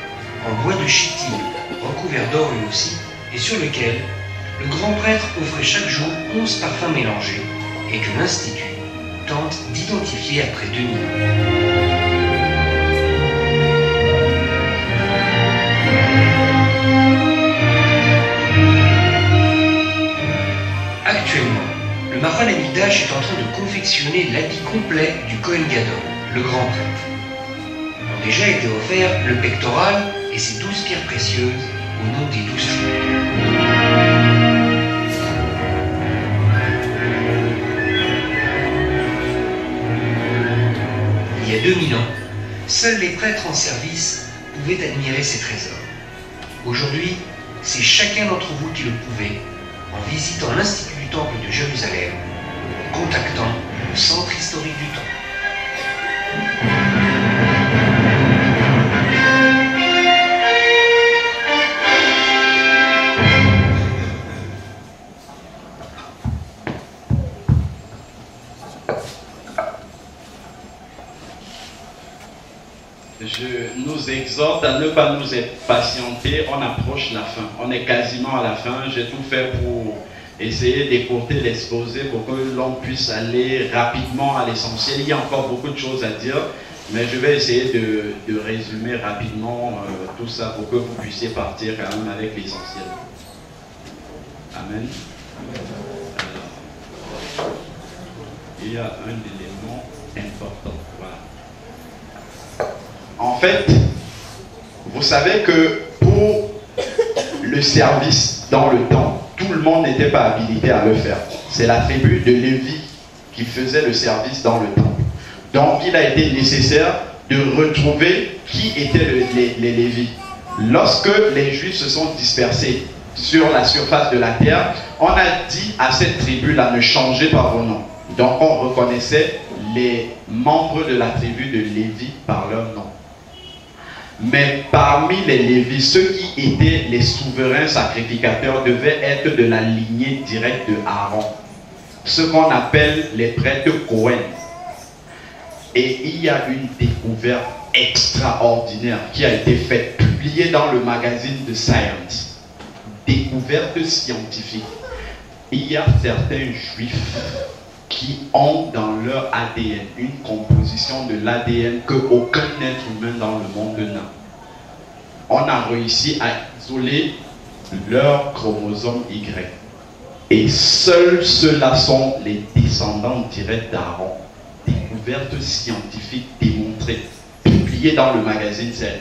en bois de chitine, recouvert d'or lui aussi, et sur lequel le grand prêtre offrait chaque jour 11 parfums mélangés, et que l'Institut tente d'identifier après 2000 ans. Actuellement, le Machon Emikdash est en train de confectionner l'habit complet du Kohen Gadol, le grand prêtre. Ont déjà été offerts le pectoral et ses 12 pierres précieuses au nom des 12 tribus. Il y a 2000 ans, seuls les prêtres en service pouvaient admirer ces trésors. Aujourd'hui, c'est chacun d'entre vous qui le pouvez, en visitant l'Institut du Temple de Jérusalem, en contactant le Centre historique du Temple. Je nous exhorte à ne pas nous patienter, on approche la fin, on est quasiment à la fin, j'ai tout fait pour essayer d'écourter l'exposé pour que l'on puisse aller rapidement à l'essentiel. Il y a encore beaucoup de choses à dire, mais je vais essayer de résumer rapidement tout ça pour que vous puissiez partir quand même avec l'essentiel. Amen. Alors, il y a un élément important. Voilà. En fait, vous savez que pour le service dans le temple, tout le monde n'était pas habilité à le faire. C'est la tribu de Lévi qui faisait le service dans le temple. Donc il a été nécessaire de retrouver qui étaient les Lévis. Lorsque les Juifs se sont dispersés sur la surface de la terre, on a dit à cette tribu-là, ne changez pas vos noms. Donc on reconnaissait les membres de la tribu de Lévi par leur nom. Mais parmi les Lévis, ceux qui étaient les souverains sacrificateurs devaient être de la lignée directe de Aaron, ce qu'on appelle les prêtres Cohen. Et il y a une découverte extraordinaire qui a été faite, publiée dans le magazine de Science. Découverte scientifique. Il y a certains juifs qui ont dans leur ADN une composition de l'ADN qu'aucun être humain dans le monde n'a. on a réussi à isoler leur chromosome Y. Et seuls ceux-là sont les descendants directs d'Aaron. Découverte scientifique démontrée, publiée dans le magazine Cell.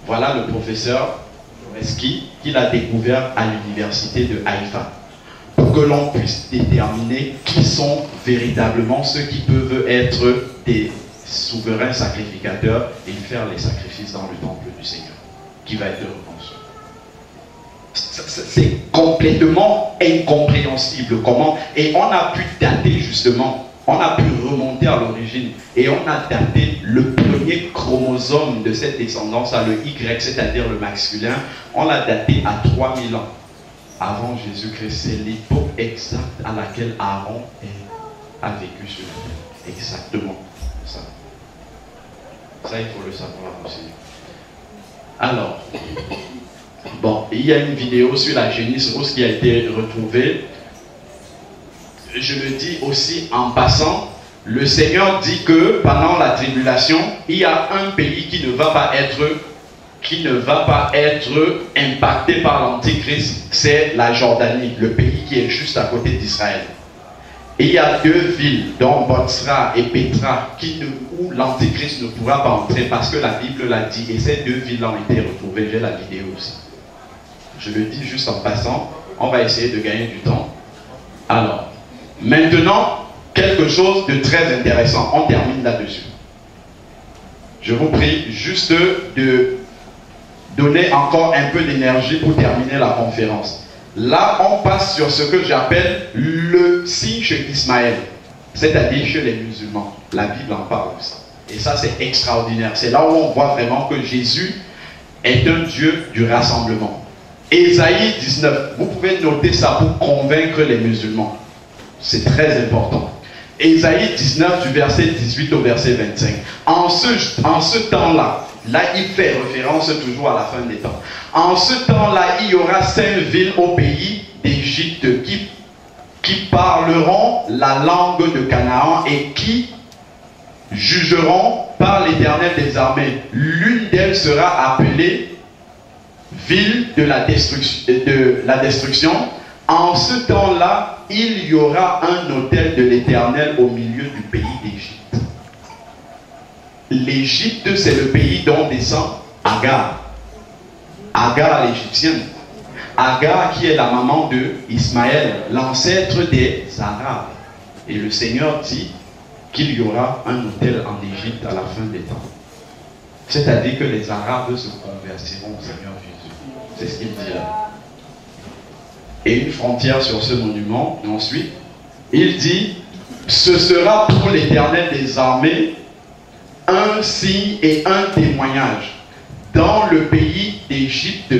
Voilà le professeur Joreski qui l'a découvert à l'université de Haïfa. Pour que l'on puisse déterminer qui sont véritablement ceux qui peuvent être des souverains sacrificateurs et faire les sacrifices dans le temple du Seigneur, qui va être reconstruit. C'est complètement incompréhensible comment, et on a pu dater justement, on a pu remonter à l'origine, et on a daté le premier chromosome de cette descendance, à le Y, c'est-à-dire le masculin, on l'a daté à 3000 ans avant Jésus-Christ. C'est l'époque exacte à laquelle Aaron a vécu sur la terre. Exactement ça. Ça, il faut le savoir aussi. Alors, bon, il y a une vidéo sur la génisse rousse qui a été retrouvée. Je le dis aussi en passant, le Seigneur dit que pendant la tribulation, il y a un pays qui ne va pas être impacté par l'Antichrist, c'est la Jordanie, le pays qui est juste à côté d'Israël. Et il y a 2 villes, dont Botsra et Petra, où l'Antichrist ne pourra pas entrer parce que la Bible l'a dit. Et ces 2 villes ont été retrouvées. J'ai la vidéo aussi. Je le dis juste en passant. On va essayer de gagner du temps. Alors, maintenant, quelque chose de très intéressant. On termine là-dessus. Je vous prie juste de donner encore un peu d'énergie pour terminer la conférence. Là, on passe sur ce que j'appelle le signe chez Ismaël, c'est-à-dire chez les musulmans. La Bible en parle aussi. Et ça, c'est extraordinaire. C'est là où on voit vraiment que Jésus est un Dieu du rassemblement. Ésaïe 19, vous pouvez noter ça pour convaincre les musulmans. C'est très important. Ésaïe 19 du verset 18 au verset 25. En ce temps-là, là il fait référence toujours à la fin des temps. En ce temps-là, il y aura 5 villes au pays d'Égypte qui parleront la langue de Canaan et qui jugeront par l'Éternel des armées. L'une d'elles sera appelée ville de la destruction. En ce temps-là, il y aura un autel de l'Éternel au milieu du pays d'Égypte. L'Égypte, c'est le pays dont descend Agar. Agar l'égyptienne. Agar qui est la maman de Ismaël, l'ancêtre des Arabes. Et le Seigneur dit qu'il y aura un autel en Égypte à la fin des temps. C'est-à-dire que les Arabes se convertiront au Seigneur Jésus. C'est ce qu'il dit là. Et une frontière sur ce monument. Et ensuite, il dit, ce sera pour l'Éternel des armées un signe et un témoignage. Dans le pays d'Égypte,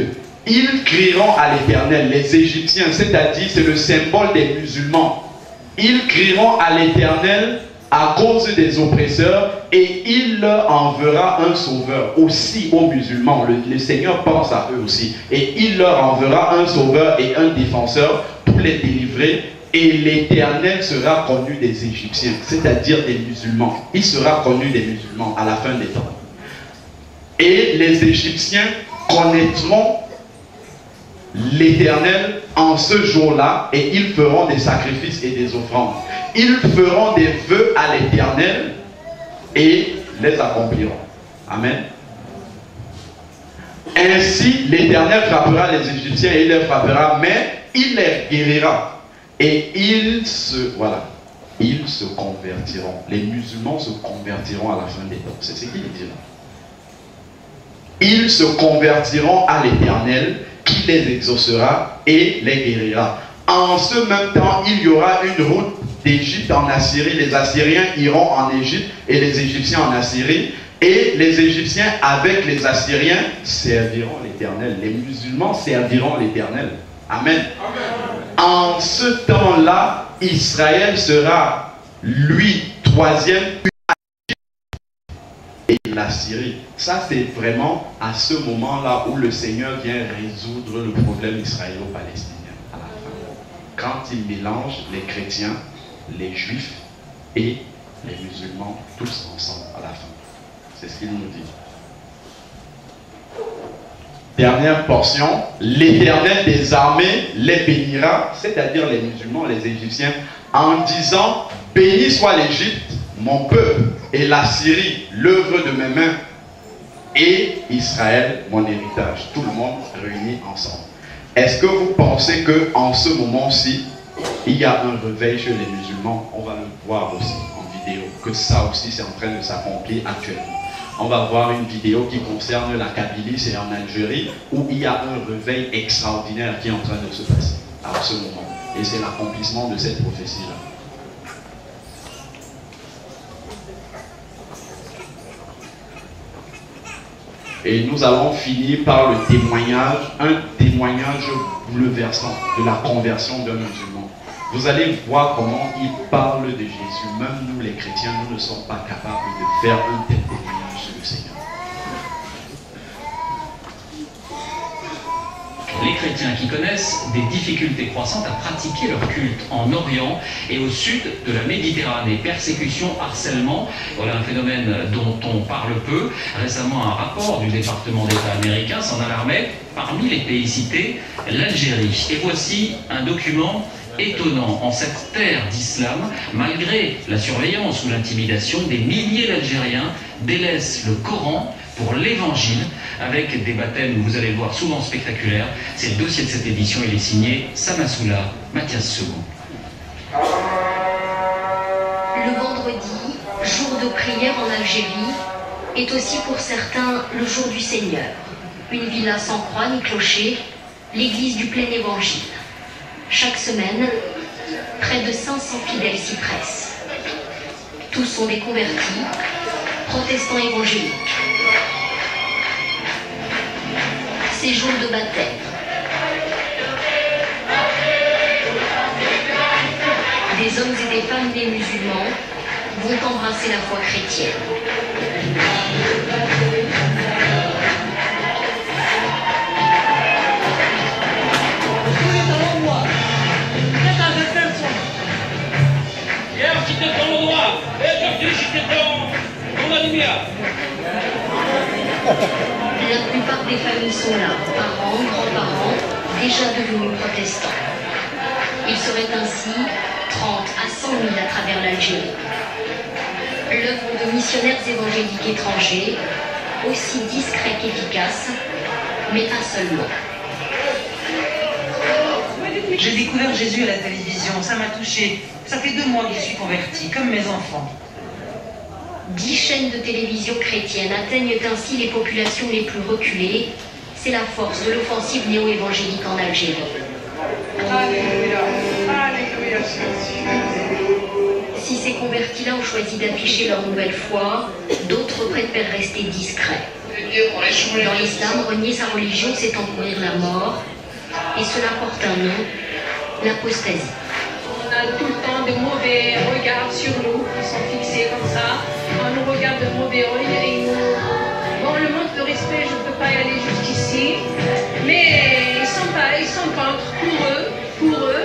ils crieront à l'Éternel, les Égyptiens, c'est-à-dire c'est le symbole des musulmans. Ils crieront à l'Éternel à cause des oppresseurs et il leur enverra un sauveur aussi aux musulmans. Le Seigneur pense à eux aussi. Et il leur enverra un sauveur et un défenseur pour les délivrer. Et l'Éternel sera connu des Égyptiens, c'est-à-dire des musulmans. Il sera connu des musulmans à la fin des temps. Et les Égyptiens connaîtront l'Éternel en ce jour-là et ils feront des sacrifices et des offrandes. Ils feront des vœux à l'Éternel et les accompliront. Amen. Ainsi, l'Éternel frappera les Égyptiens et il les frappera, mais il les guérira. Et ils se convertiront. Les musulmans se convertiront à la fin des temps. C'est ce qu'il dit là. Ils se convertiront à l'Éternel qui les exaucera et les guérira. En ce même temps, il y aura une route d'Égypte en Assyrie. Les Assyriens iront en Égypte et les Égyptiens en Assyrie. Et les Égyptiens avec les Assyriens serviront l'Éternel. Les musulmans serviront l'Éternel. Amen. En ce temps-là, Israël sera, lui, 3e, et la Syrie. Ça, c'est vraiment à ce moment-là où le Seigneur vient résoudre le problème israélo-palestinien à la fin. Quand il mélange les chrétiens, les juifs et les musulmans, tous ensemble à la fin. C'est ce qu'il nous dit. dernière portion, l'Éternel des armées les bénira, c'est-à-dire les musulmans, les Égyptiens, en disant, béni soit l'Égypte, mon peuple, et la Syrie, l'œuvre de mes mains, et Israël, mon héritage. Tout le monde réuni ensemble. Est-ce que vous pensez qu'en ce moment-ci, il y a un réveil chez les musulmans? On va le voir aussi en vidéo, que ça aussi c'est en train de s'accomplir actuellement. On va voir une vidéo qui concerne la Kabylie, c'est en Algérie, où il y a un réveil extraordinaire qui est en train de se passer à ce moment. Et c'est l'accomplissement de cette prophétie-là. Et nous allons finir par le témoignage, un témoignage bouleversant de la conversion d'un musulman. Vous allez voir comment il parle de Jésus. Même nous les chrétiens, nous ne sommes pas capables de faire un tel témoignage sur le Seigneur. Les chrétiens qui connaissent des difficultés croissantes à pratiquer leur culte en Orient et au sud de la Méditerranée. Persécution, harcèlement, voilà un phénomène dont on parle peu. Récemment, un rapport du département d'État américain s'en alarmait. Parmi les pays cités, l'Algérie. Et voici un document étonnant. En cette terre d'islam, malgré la surveillance ou l'intimidation, des milliers d'Algériens délaissent le Coran pour l'évangile, avec des baptêmes, vous allez le voir, souvent spectaculaires. C'est le dossier de cette édition, il est signé Samassoula, Mathias Second. Le vendredi, jour de prière en Algérie, est aussi pour certains le jour du Seigneur. Une villa sans croix ni clocher, l'église du plein évangile. Chaque semaine, près de 500 fidèles s'y pressent. Tous sont des convertis, protestants évangéliques. Ces jours de baptême. Des hommes et des femmes nés musulmans vont embrasser la foi chrétienne. Hier j'étais dans le noir, et aujourd'hui j'étais dans la lumière. La plupart des familles sont là, parents, grands-parents, déjà devenus protestants. Ils seraient ainsi 30 à 100 000 à travers l'Algérie. L'œuvre de missionnaires évangéliques étrangers, aussi discret qu'efficace, mais pas seulement. J'ai découvert Jésus à la télévision, ça m'a touché. Ça fait 2 mois que je suis convertie, comme mes enfants. 10 chaînes de télévision chrétiennes atteignent ainsi les populations les plus reculées. C'est la force de l'offensive néo-évangélique en Algérie. Si ces convertis-là ont choisi d'afficher leur nouvelle foi, d'autres préfèrent rester discrets. Dans l'islam, renier sa religion, c'est encourir la mort, et cela porte un nom, l'apostasie. On a tout le temps de mauvais regards sur nous, qui sont fixés comme ça. On nous regarde de mauvais œil et nous... Bon, le manque de respect, je ne peux pas y aller jusqu'ici. Mais ils sont contre. Pour eux,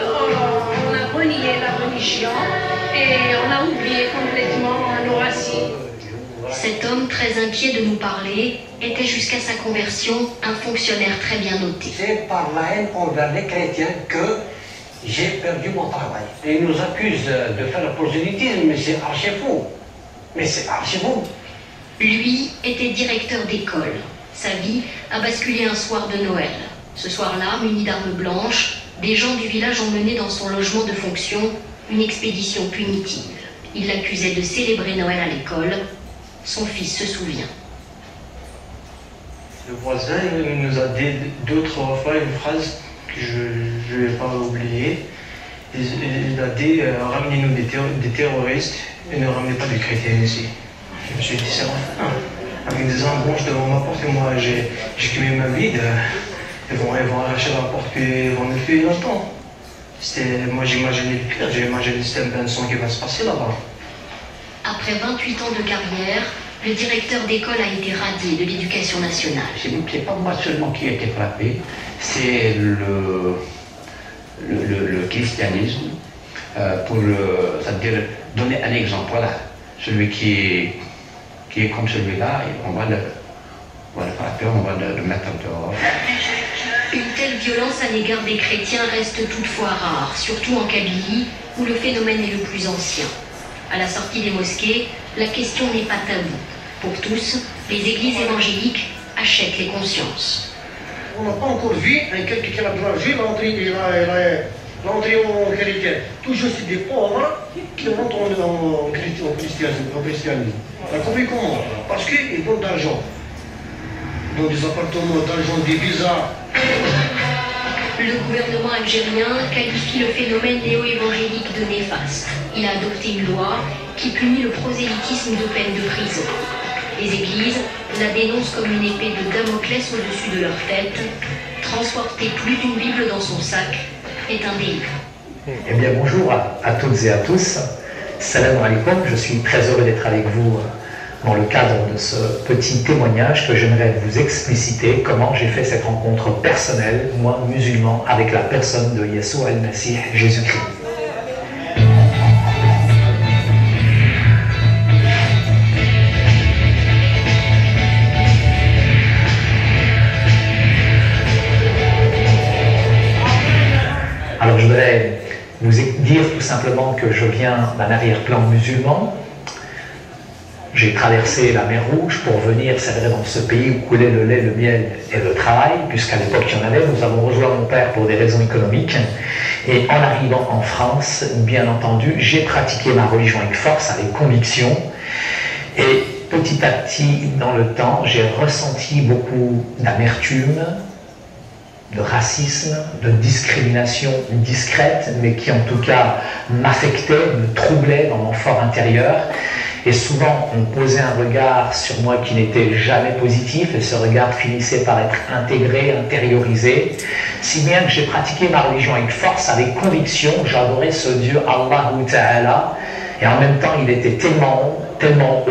on a renié la religion et on a oublié complètement nos racines. Cet homme, très inquiet de nous parler, était jusqu'à sa conversion un fonctionnaire très bien noté. C'est par la haine envers les chrétiens que j'ai perdu mon travail. Et ils nous accusent de faire le prosélytisme, mais c'est archi faux. Mais c'est archi faux. Lui était directeur d'école. Sa vie a basculé un soir de Noël. Ce soir-là, muni d'armes blanches, des gens du village ont mené dans son logement de fonction une expédition punitive. Ils l'accusaient de célébrer Noël à l'école. Son fils se souvient. Le voisin nous a dit 2 ou 3 fois une phrase que je ne vais pas oublier. Il a dit ramenez-nous des terroristes et ne ramenez pas des chrétiens ici. Je me suis dit c'est enfin. Avec des embranches devant ma porte, et moi j'ai quitté ma vie. Ils vont arracher la porte et ils vont me tuer longtemps. Moi j'imaginais le pire, j'ai imaginé que c'était un bain de sang qui va se passer là-bas. Après 28 ans de carrière, le directeur d'école a été radié de l'éducation nationale. C'est pas moi seulement qui ai été frappé, c'est le christianisme, c'est-à-dire donner un exemple. Voilà, celui qui est comme celui-là, on va Voilà, pas peur, on va le mettre dehors. Une telle violence à l'égard des chrétiens reste toutefois rare, surtout en Kabylie, où le phénomène est le plus ancien. À la sortie des mosquées, la question n'est pas taboue. Pour tous, les églises évangéliques achètent les consciences. On n'a pas encore vu quelqu'un qui a dragé l'entrée en chrétien. Toujours c'est des pauvres qui rentrent en christianisme. On a compris comment? Parce qu'ils veulent d'argent. Dans des appartements d'argent, des visas. Le gouvernement algérien qualifie le phénomène néo-évangélique de néfaste. Il a adopté une loi qui punit le prosélytisme de peine de prison. Les églises la dénoncent comme une épée de Damoclès au-dessus de leur tête. Transporter plus d'une Bible dans son sac est un délit. Eh bien bonjour à toutes et à tous. Salam alaikum, je suis très heureux d'être avec vous dans le cadre de ce petit témoignage que j'aimerais vous expliciter comment j'ai fait cette rencontre personnelle, moi musulman, avec la personne de Yeshua al-Masih, Jésus-Christ. Alors je voudrais vous dire tout simplement que je viens d'un arrière-plan musulman. J'ai traversé la mer Rouge pour venir, c'est vrai, dans ce pays où coulait le lait, le miel et le travail, puisqu'à l'époque il y en avait. Nous avons rejoint mon père pour des raisons économiques. Et en arrivant en France, bien entendu, j'ai pratiqué ma religion avec force, avec conviction. Et petit à petit, dans le temps, j'ai ressenti beaucoup d'amertume, de racisme, de discrimination discrète, mais qui en tout cas m'affectait, me troublait dans mon fort intérieur. Et souvent, on posait un regard sur moi qui n'était jamais positif, et ce regard finissait par être intégré, intériorisé, si bien que j'ai pratiqué ma religion avec force, avec conviction. J'adorais ce Dieu, Allahu Ta'ala, et en même temps, il était tellement haut, tellement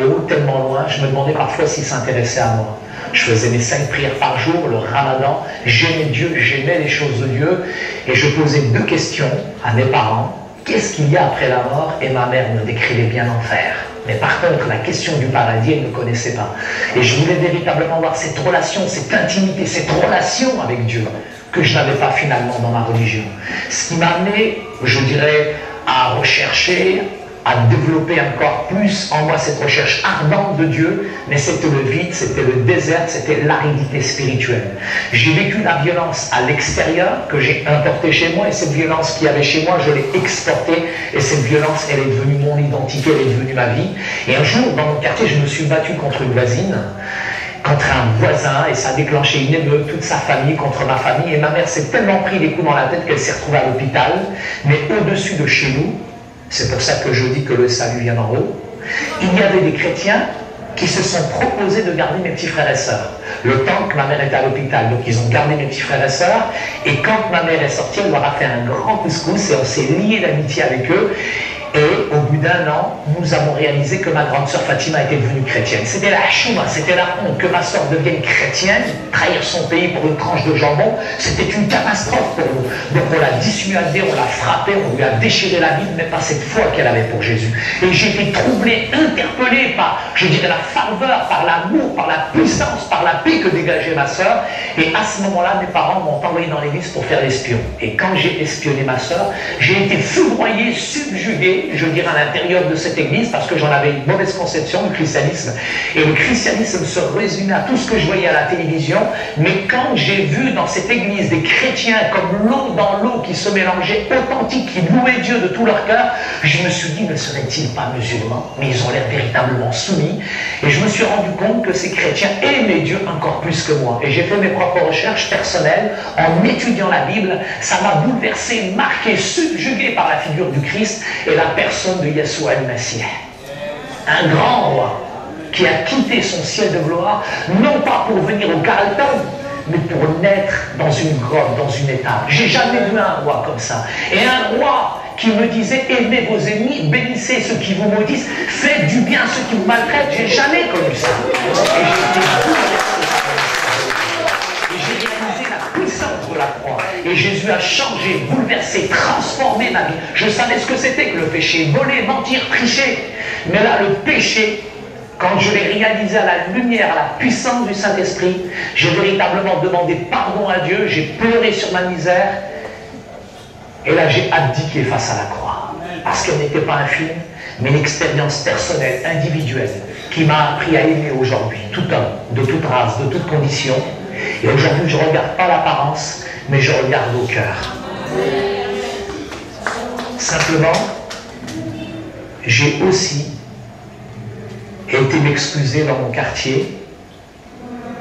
loin, je me demandais parfois s'il s'intéressait à moi. Je faisais mes 5 prières par jour, le ramadan, j'aimais Dieu, j'aimais les choses de Dieu, et je posais 2 questions à mes parents. Qu'est-ce qu'il y a après la mort? Et ma mère me décrivait bien l'enfer. Mais par contre, la question du paradis, elle ne connaissait pas. Et je voulais véritablement avoir cette relation, cette intimité, cette relation avec Dieu, que je n'avais pas finalement dans ma religion. Ce qui m'a amené, je dirais, à rechercher, à développer encore plus en moi cette recherche ardente de Dieu, mais c'était le vide, c'était le désert, c'était l'aridité spirituelle. J'ai vécu la violence à l'extérieur que j'ai importée chez moi, et cette violence qu'il y avait chez moi, je l'ai exportée, et cette violence, elle est devenue mon identité, elle est devenue ma vie. Et un jour, dans mon quartier, je me suis battu contre une voisine, contre un voisin, et ça a déclenché une émeute, toute sa famille contre ma famille, et ma mère s'est tellement pris des coups dans la tête qu'elle s'est retrouvée à l'hôpital. Mais au-dessus de chez nous, c'est pour ça que je dis que le salut vient d'en haut, il y avait des chrétiens qui se sont proposés de garder mes petits frères et sœurs. Le temps que ma mère était à l'hôpital, donc ils ont gardé mes petits frères et sœurs, et quand ma mère est sortie, elle leur a fait un grand couscous, et on s'est lié d'amitié avec eux. Et au bout d'1 an, nous avons réalisé que ma grande sœur Fatima était devenue chrétienne. C'était la chouma, c'était la honte que ma sœur devienne chrétienne, trahir son pays pour une tranche de jambon, c'était une catastrophe pour nous. Donc on l'a dissuadée, on l'a frappée, on lui a déchiré la Bible, mais pas cette foi qu'elle avait pour Jésus. Et j'ai été troublé, interpellé par, je dirais, la ferveur, par l'amour, par la puissance, par la paix que dégageait ma sœur. Et à ce moment-là, mes parents m'ont envoyé dans l'église pour faire l'espion. Et quand j'ai espionné ma sœur, j'ai été foudroyé, subjugué, je dirais, à l'intérieur de cette église, parce que j'en avais une mauvaise conception du christianisme. Et le christianisme se résumait à tout ce que je voyais à la télévision. Mais quand j'ai vu dans cette église des chrétiens comme l'eau dans l'eau qui se mélangeaient, authentiques, qui louaient Dieu de tout leur cœur, je me suis dit, ne seraient-ils pas musulmans? Mais ils ont l'air véritablement soumis. Et je me suis rendu compte que ces chrétiens aimaient Dieu encore plus que moi. Et j'ai fait mes propres recherches personnelles en étudiant la Bible. Ça m'a bouleversé, marqué, subjugué par la figure du Christ et la personne de Yeshua al-Masih. Un grand roi qui a quitté son ciel de gloire, non pas pour venir au Carlton, mais pour naître dans une grotte, dans une étable. J'ai jamais vu un roi comme ça. Et un roi qui me disait, aimez vos ennemis, bénissez ceux qui vous maudissent, faites du bien à ceux qui vous maltraitent. J'ai jamais connu ça. Et j'ai réalisé la puissance de la croix. Et Jésus a changé, bouleversé, transformé ma vie. Je savais ce que c'était que le péché, voler, mentir, tricher. Mais là, le péché, quand je l'ai réalisé à la lumière, à la puissance du Saint-Esprit, j'ai véritablement demandé pardon à Dieu, j'ai pleuré sur ma misère, et là j'ai abdiqué face à la croix. Parce qu'elle n'était pas un film, mais une expérience personnelle, individuelle, qui m'a appris à aimer aujourd'hui tout homme, de toute race, de toute condition. Et aujourd'hui, je ne regarde pas l'apparence, mais je regarde au cœur. Simplement, j'ai aussi été m'excuser dans mon quartier.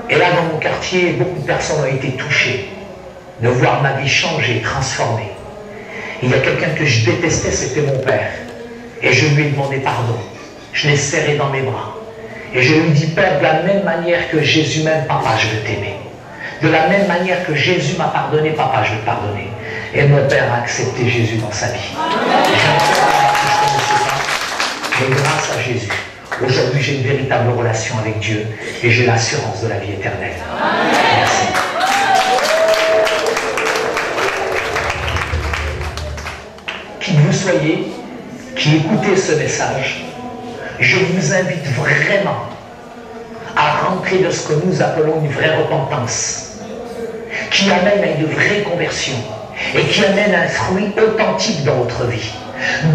Et là, dans mon quartier, beaucoup de personnes ont été touchées de voir ma vie changer, transformée. Il y a quelqu'un que je détestais, c'était mon père. Et je lui ai demandé pardon. Je l'ai serré dans mes bras. Et je lui ai dit, Père, de la même manière que Jésus m'aime, papa, je veux t'aimer. De la même manière que Jésus m'a pardonné, papa, je veux te pardonner. Et mon père a accepté Jésus dans sa vie. Mais grâce à Jésus, aujourd'hui j'ai une véritable relation avec Dieu et j'ai l'assurance de la vie éternelle. Merci. Qui que vous soyez, qui écoutez ce message, je vous invite vraiment à rentrer de ce que nous appelons une vraie repentance, qui amène à une vraie conversion et qui amène un fruit authentique dans votre vie.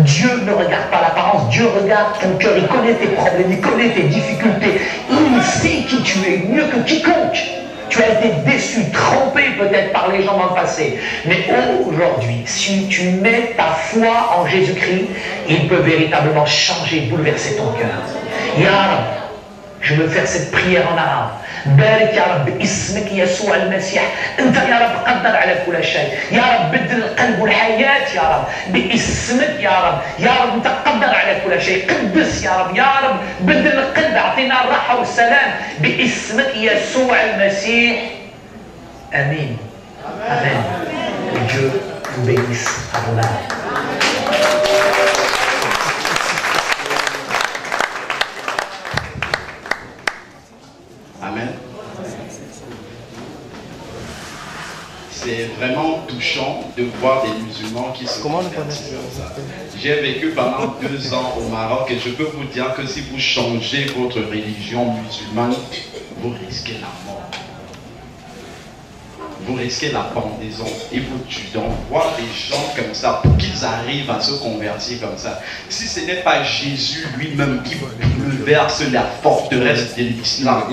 Dieu ne regarde pas l'apparence, Dieu regarde ton cœur, il connaît tes problèmes, il connaît tes difficultés, il sait qui tu es mieux que quiconque. Tu as été déçu, trompé peut-être par les gens dans le passé, mais aujourd'hui, si tu mets ta foi en Jésus-Christ, il peut véritablement changer, bouleverser ton cœur. Ya Rab, je veux faire cette prière en arabe. بارك يا رب باسمك يسوع المسيح انت يا رب قدر على كل شيء يا رب بدل القلب والحياه يا رب باسمك يا رب يا رب انت قدر على كل شيء قدس يا رب يا رب بدل القلب اعطينا الراحه والسلام باسمك يسوع المسيح امين amen. Que Dieu vous bénisse abondamment. Amen. C'est vraiment touchant de voir des musulmans qui se convertissent comme ça. J'ai vécu pendant 2 ans au Maroc et je peux vous dire que si vous changez votre religion musulmane, vous risquez la mort. Vous risquez la pendaison et vous tuez. Donc voir des gens comme ça, pour qu'ils arrivent à se convertir comme ça, si ce n'est pas Jésus lui-même qui bouleverse la forteresse de l'islam,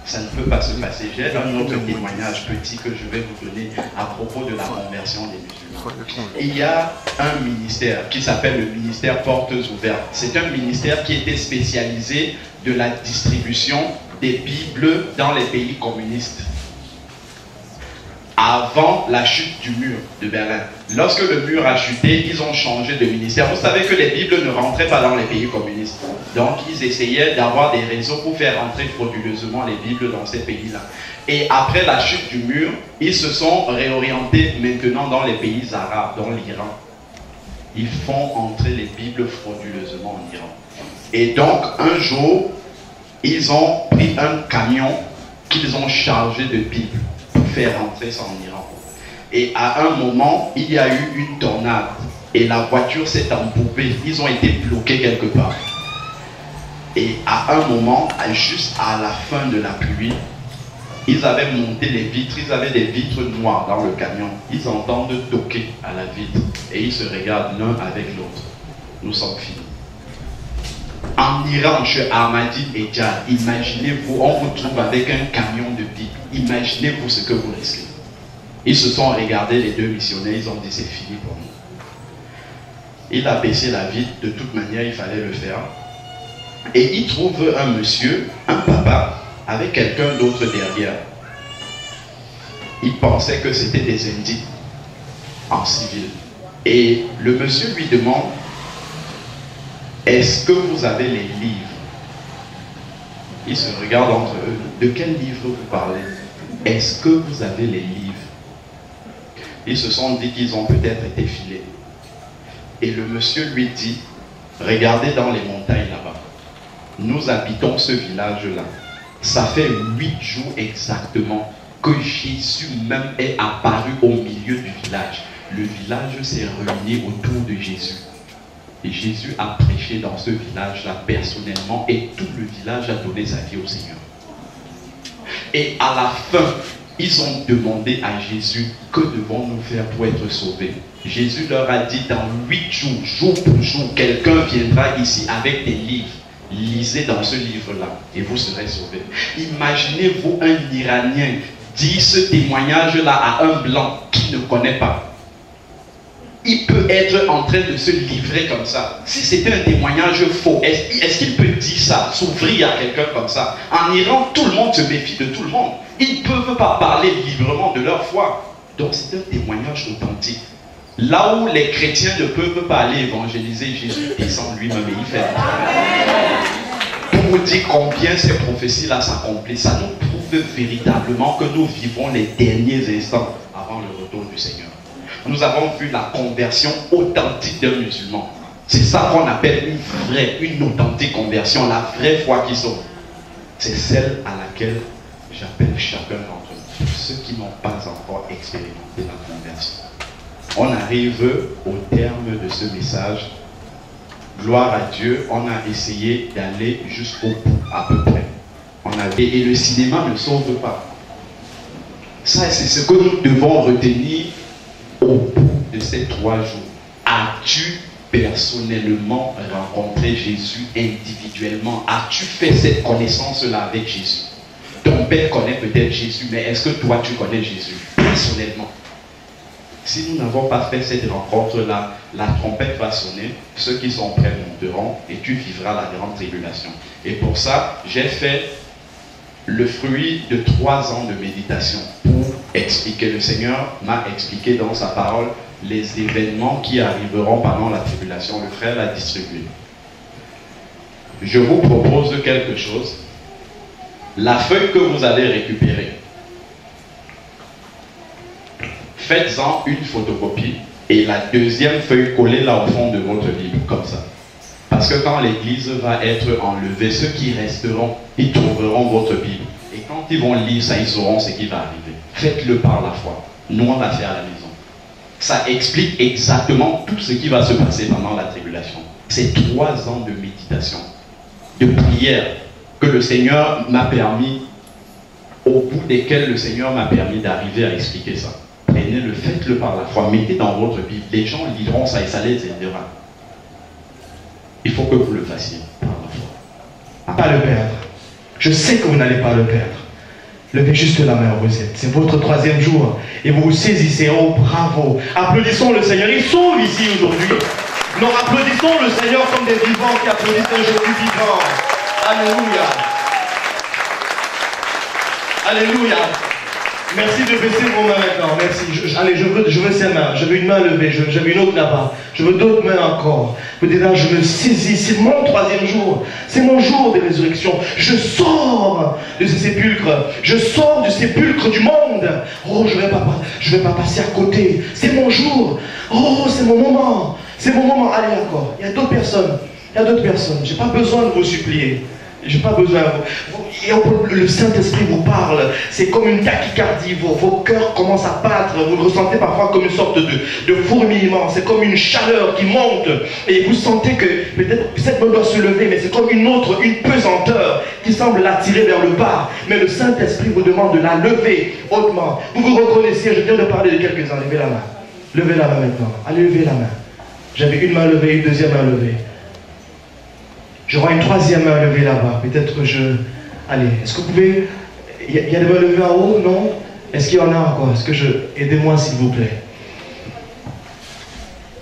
ça ne peut pas se passer. J'ai un autre témoignage petit que je vais vous donner à propos de la conversion des musulmans. Il y a un ministère qui s'appelle le ministère Portes Ouvertes. C'est un ministère qui était spécialisé de la distribution des Bibles dans les pays communistes. Avant la chute du mur de Berlin. Lorsque le mur a chuté, ils ont changé de ministère. Vous savez que les Bibles ne rentraient pas dans les pays communistes. Donc ils essayaient d'avoir des réseaux pour faire rentrer frauduleusement les Bibles dans ces pays-là. Et après la chute du mur, ils se sont réorientés maintenant dans les pays arabes, dans l'Iran. Ils font entrer les Bibles frauduleusement en Iran. Et donc un jour, ils ont pris un camion qu'ils ont chargé de Bibles. Faire rentrer ça en Iran. Et à un moment, il y a eu une tornade et la voiture s'est embourbée. Ils ont été bloqués quelque part. Et à un moment, juste à la fin de la pluie, ils avaient monté les vitres, ils avaient des vitres noires dans le camion. Ils entendent toquer à la vitre et ils se regardent l'un avec l'autre. Nous sommes finis. En Iran, chez Ahmadi et Djad, imaginez-vous, on vous trouve avec un camion de Bible. Imaginez-vous ce que vous risquez. Ils se sont regardés, les 2 missionnaires, ils ont dit c'est fini pour nous. Il a baissé la vitre, de toute manière il fallait le faire. Et il trouve un monsieur, un papa, avec quelqu'un d'autre derrière. Il pensait que c'était des Indiens en civil. Et le monsieur lui demande, est-ce que vous avez les livres? Ils se regardent entre eux. De quel livre vous parlez? Est-ce que vous avez les livres? Ils se sont dit qu'ils ont peut-être été filés. Et le monsieur lui dit, regardez dans les montagnes là-bas. Nous habitons ce village-là. Ça fait 8 jours exactement que Jésus même est apparu au milieu du village. Le village s'est réuni autour de Jésus. Et Jésus a prêché dans ce village-là personnellement et tout le village a donné sa vie au Seigneur. Et à la fin, ils ont demandé à Jésus, que devons-nous faire pour être sauvés? Jésus leur a dit, dans 8 jours, jour pour jour, quelqu'un viendra ici avec des livres. Lisez dans ce livre-là et vous serez sauvés. Imaginez-vous un Iranien dire ce témoignage-là à un blanc qui ne connaît pas. Il peut être en train de se livrer comme ça. Si c'était un témoignage faux, est-ce qu'il peut dire ça, s'ouvrir à quelqu'un comme ça? En Iran, tout le monde se méfie de tout le monde. Ils ne peuvent pas parler librement de leur foi. Donc c'est un témoignage authentique. Là où les chrétiens ne peuvent pas aller évangéliser, Jésus descend lui-même et il fait. Pour vous dire combien ces prophéties-là s'accomplissent, ça nous prouve véritablement que nous vivons les derniers instants avant le retour du Seigneur. Nous avons vu la conversion authentique d'un musulman. C'est ça qu'on appelle une vraie, une authentique conversion, la vraie foi qui sauve. C'est celle à laquelle j'appelle chacun d'entre nous, ceux qui n'ont pas encore expérimenté la conversion. On arrive au terme de ce message. Gloire à Dieu, on a essayé d'aller jusqu'au bout, à peu près. Et le cinéma ne sauve pas. Ça, c'est ce que nous devons retenir au bout de ces 3 jours. As-tu personnellement rencontré Jésus individuellement? As-tu fait cette connaissance-là avec Jésus? Ton père connaît peut-être Jésus, mais est-ce que toi tu connais Jésus personnellement? Si nous n'avons pas fait cette rencontre-là, la trompette va sonner, ceux qui sont prêts monteront et tu vivras la grande tribulation. Et pour ça, j'ai fait le fruit de 3 ans de méditation pour expliquer. Le Seigneur m'a expliqué dans sa parole les événements qui arriveront pendant la tribulation. Le frère l'a distribué. Je vous propose quelque chose. La feuille que vous allez récupérer, faites-en une photocopie et la deuxième feuille collée là au fond de votre Bible, comme ça. Parce que quand l'église va être enlevée, ceux qui resteront, ils trouveront votre Bible. Et quand ils vont lire ça, ils sauront ce qui va arriver. Faites-le par la foi. Nous, on va faire à la maison. Ça explique exactement tout ce qui va se passer pendant la tribulation. C'est 3 ans de méditation, de prière, que le Seigneur m'a permis, au bout desquels le Seigneur m'a permis d'arriver à expliquer ça. Prenez-le, faites-le par la foi, mettez dans votre Bible. Les gens liront ça et ça les aidera. Il faut que vous le fassiez par la foi. Pas le perdre. Je sais que vous n'allez pas le perdre. Levez juste la main où vous êtes. C'est votre 3e jour. Et vous vous saisissez. Oh, bravo. Applaudissons le Seigneur. Il sauve ici aujourd'hui. Nous applaudissons le Seigneur comme des vivants qui applaudissent un Jésus vivant. Alléluia. Alléluia. Merci de baisser vos mains maintenant. Merci. Allez, je veux ces mains. Je veux une main levée. Je veux une autre là-bas. Je veux d'autres mains encore. Vous dites là, je me saisis. C'est mon 3e jour. C'est mon jour de résurrection. Je sors de ce sépulcre. Je sors du sépulcre du monde. Oh, je vais pas passer à côté. C'est mon jour. Oh, c'est mon moment. C'est mon moment. Allez encore. Il y a d'autres personnes. Il y a d'autres personnes. Je n'ai pas besoin de vous supplier. J'ai pas besoin. Le Saint-Esprit vous parle. C'est comme une tachycardie. Vos cœurs commencent à battre. Vous le ressentez parfois comme une sorte de fourmillement. C'est comme une chaleur qui monte. Et vous sentez que peut-être cette main doit se lever, mais c'est comme une pesanteur qui semble l'attirer vers le bas. Mais le Saint-Esprit vous demande de la lever hautement. Vous vous reconnaissez. Je viens de parler de quelques-uns. Levez la main. Levez la main maintenant. Allez, levez la main. J'avais une main levée, une deuxième main levée. J'aurai une 3e main levée là-bas. Peut-être que Allez, est-ce que vous pouvez... Il y a des mains levées en haut, non? Est-ce qu'il y en a encore? Aidez-moi s'il vous plaît.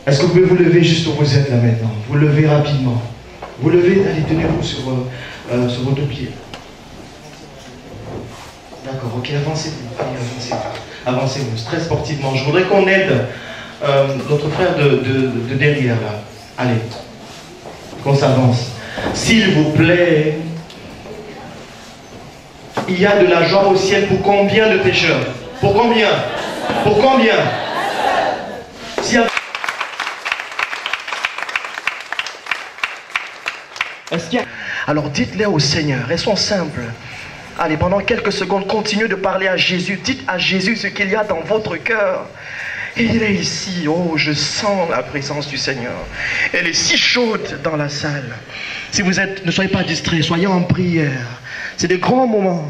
Est-ce que vous pouvez vous lever juste où vous êtes là maintenant? Vous levez rapidement. Vous levez, allez, tenez-vous sur votre pied. D'accord, ok, avancez-vous. Allez, avancez-vous. Avancez-vous, très sportivement. Je voudrais qu'on aide notre frère de derrière là. Allez, qu'on s'avance. S'il vous plaît, il y a de la joie au ciel pour combien de pécheurs? Pour combien? Pour combien? Alors dites-les au Seigneur, elles sont simples. Allez, pendant quelques secondes, continuez de parler à Jésus. Dites à Jésus ce qu'il y a dans votre cœur. Et il est ici. Oh, je sens la présence du Seigneur. Elle est si chaude dans la salle. Si vous êtes, ne soyez pas distraits, soyez en prière. C'est des grands moments.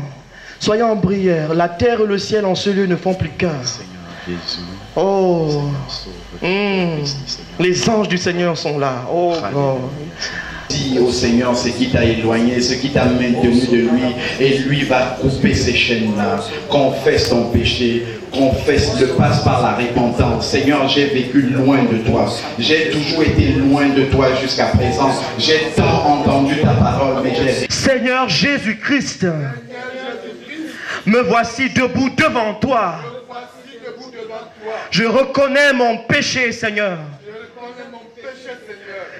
Soyez en prière. La terre et le ciel en ce lieu ne font plus qu'un. Oh, les anges du Seigneur sont là. Oh, God. Dis au Seigneur ce qui t'a éloigné, ce qui t'a maintenu de lui, et lui va couper ces chaînes-là. Confesse ton péché, confesse-le, passe par la repentance. Seigneur, j'ai vécu loin de toi. J'ai toujours été loin de toi jusqu'à présent. J'ai tant entendu ta parole, mais j'ai... Seigneur Jésus-Christ, me voici debout devant toi. Je reconnais mon péché, Seigneur.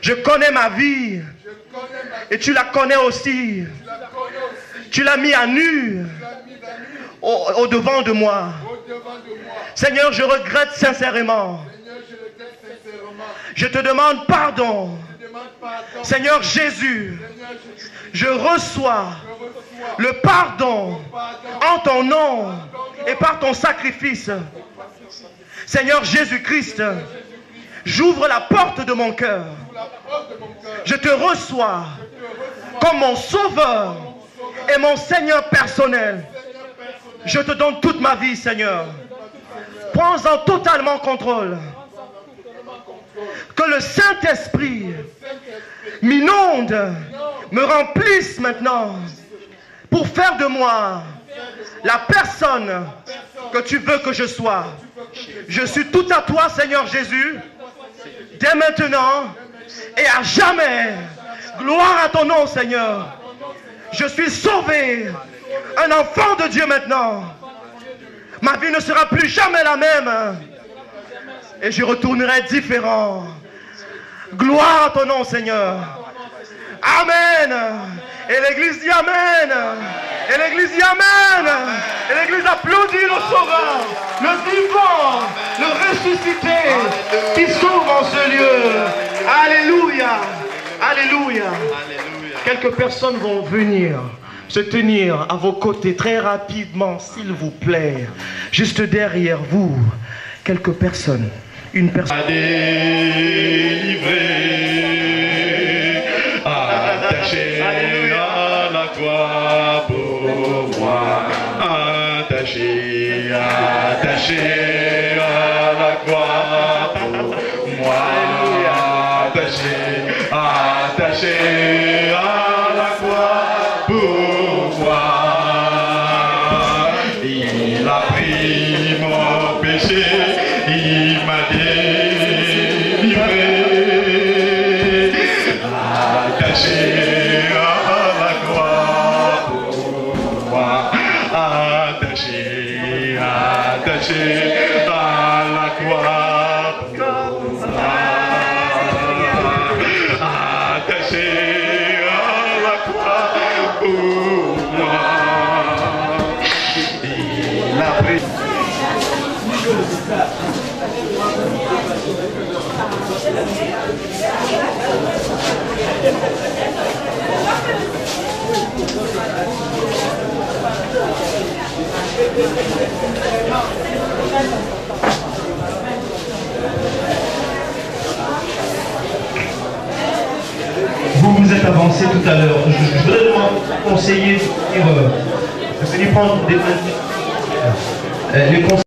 Je connais ma vie. Et tu la connais aussi. Tu l'as mis à nu au devant de moi. Seigneur, je regrette sincèrement. Je te demande pardon. Seigneur Jésus, je reçois le pardon en ton nom et par ton sacrifice. Seigneur Jésus-Christ, j'ouvre la porte de mon cœur. Je te reçois comme mon sauveur et mon Seigneur personnel. Je te donne toute ma vie, Seigneur. Prends-en totalement contrôle. Que le Saint-Esprit m'inonde, me remplisse maintenant pour faire de moi la personne que tu veux que je sois. Je suis tout à toi, Seigneur Jésus, dès maintenant et à jamais. Gloire à ton nom, Seigneur. Je suis sauvé, un enfant de Dieu maintenant. Ma vie ne sera plus jamais la même et je retournerai différent. Gloire à ton nom, Seigneur. Amen. Et l'église dit Amen. Et l'église dit Amen. Et l'église applaudit le sauveur, le vivant, le ressuscité qui sauve en ce lieu. Alléluia. Alléluia. Quelques personnes vont venir se tenir à vos côtés très rapidement, s'il vous plaît. Juste derrière vous, quelques personnes. Une personne. Attaché à la croix pour moi, attaché à la croix pour moi, attaché à la croix pour moi. Il a pris mon péché, il m'a délivré. Attaché à la croix pour moi, attaché à la croix pour moi, attaché à la croix pour moi. Il a pris. Vous vous êtes avancé tout à l'heure. Je voudrais vous conseiller de venir prendre des conseils.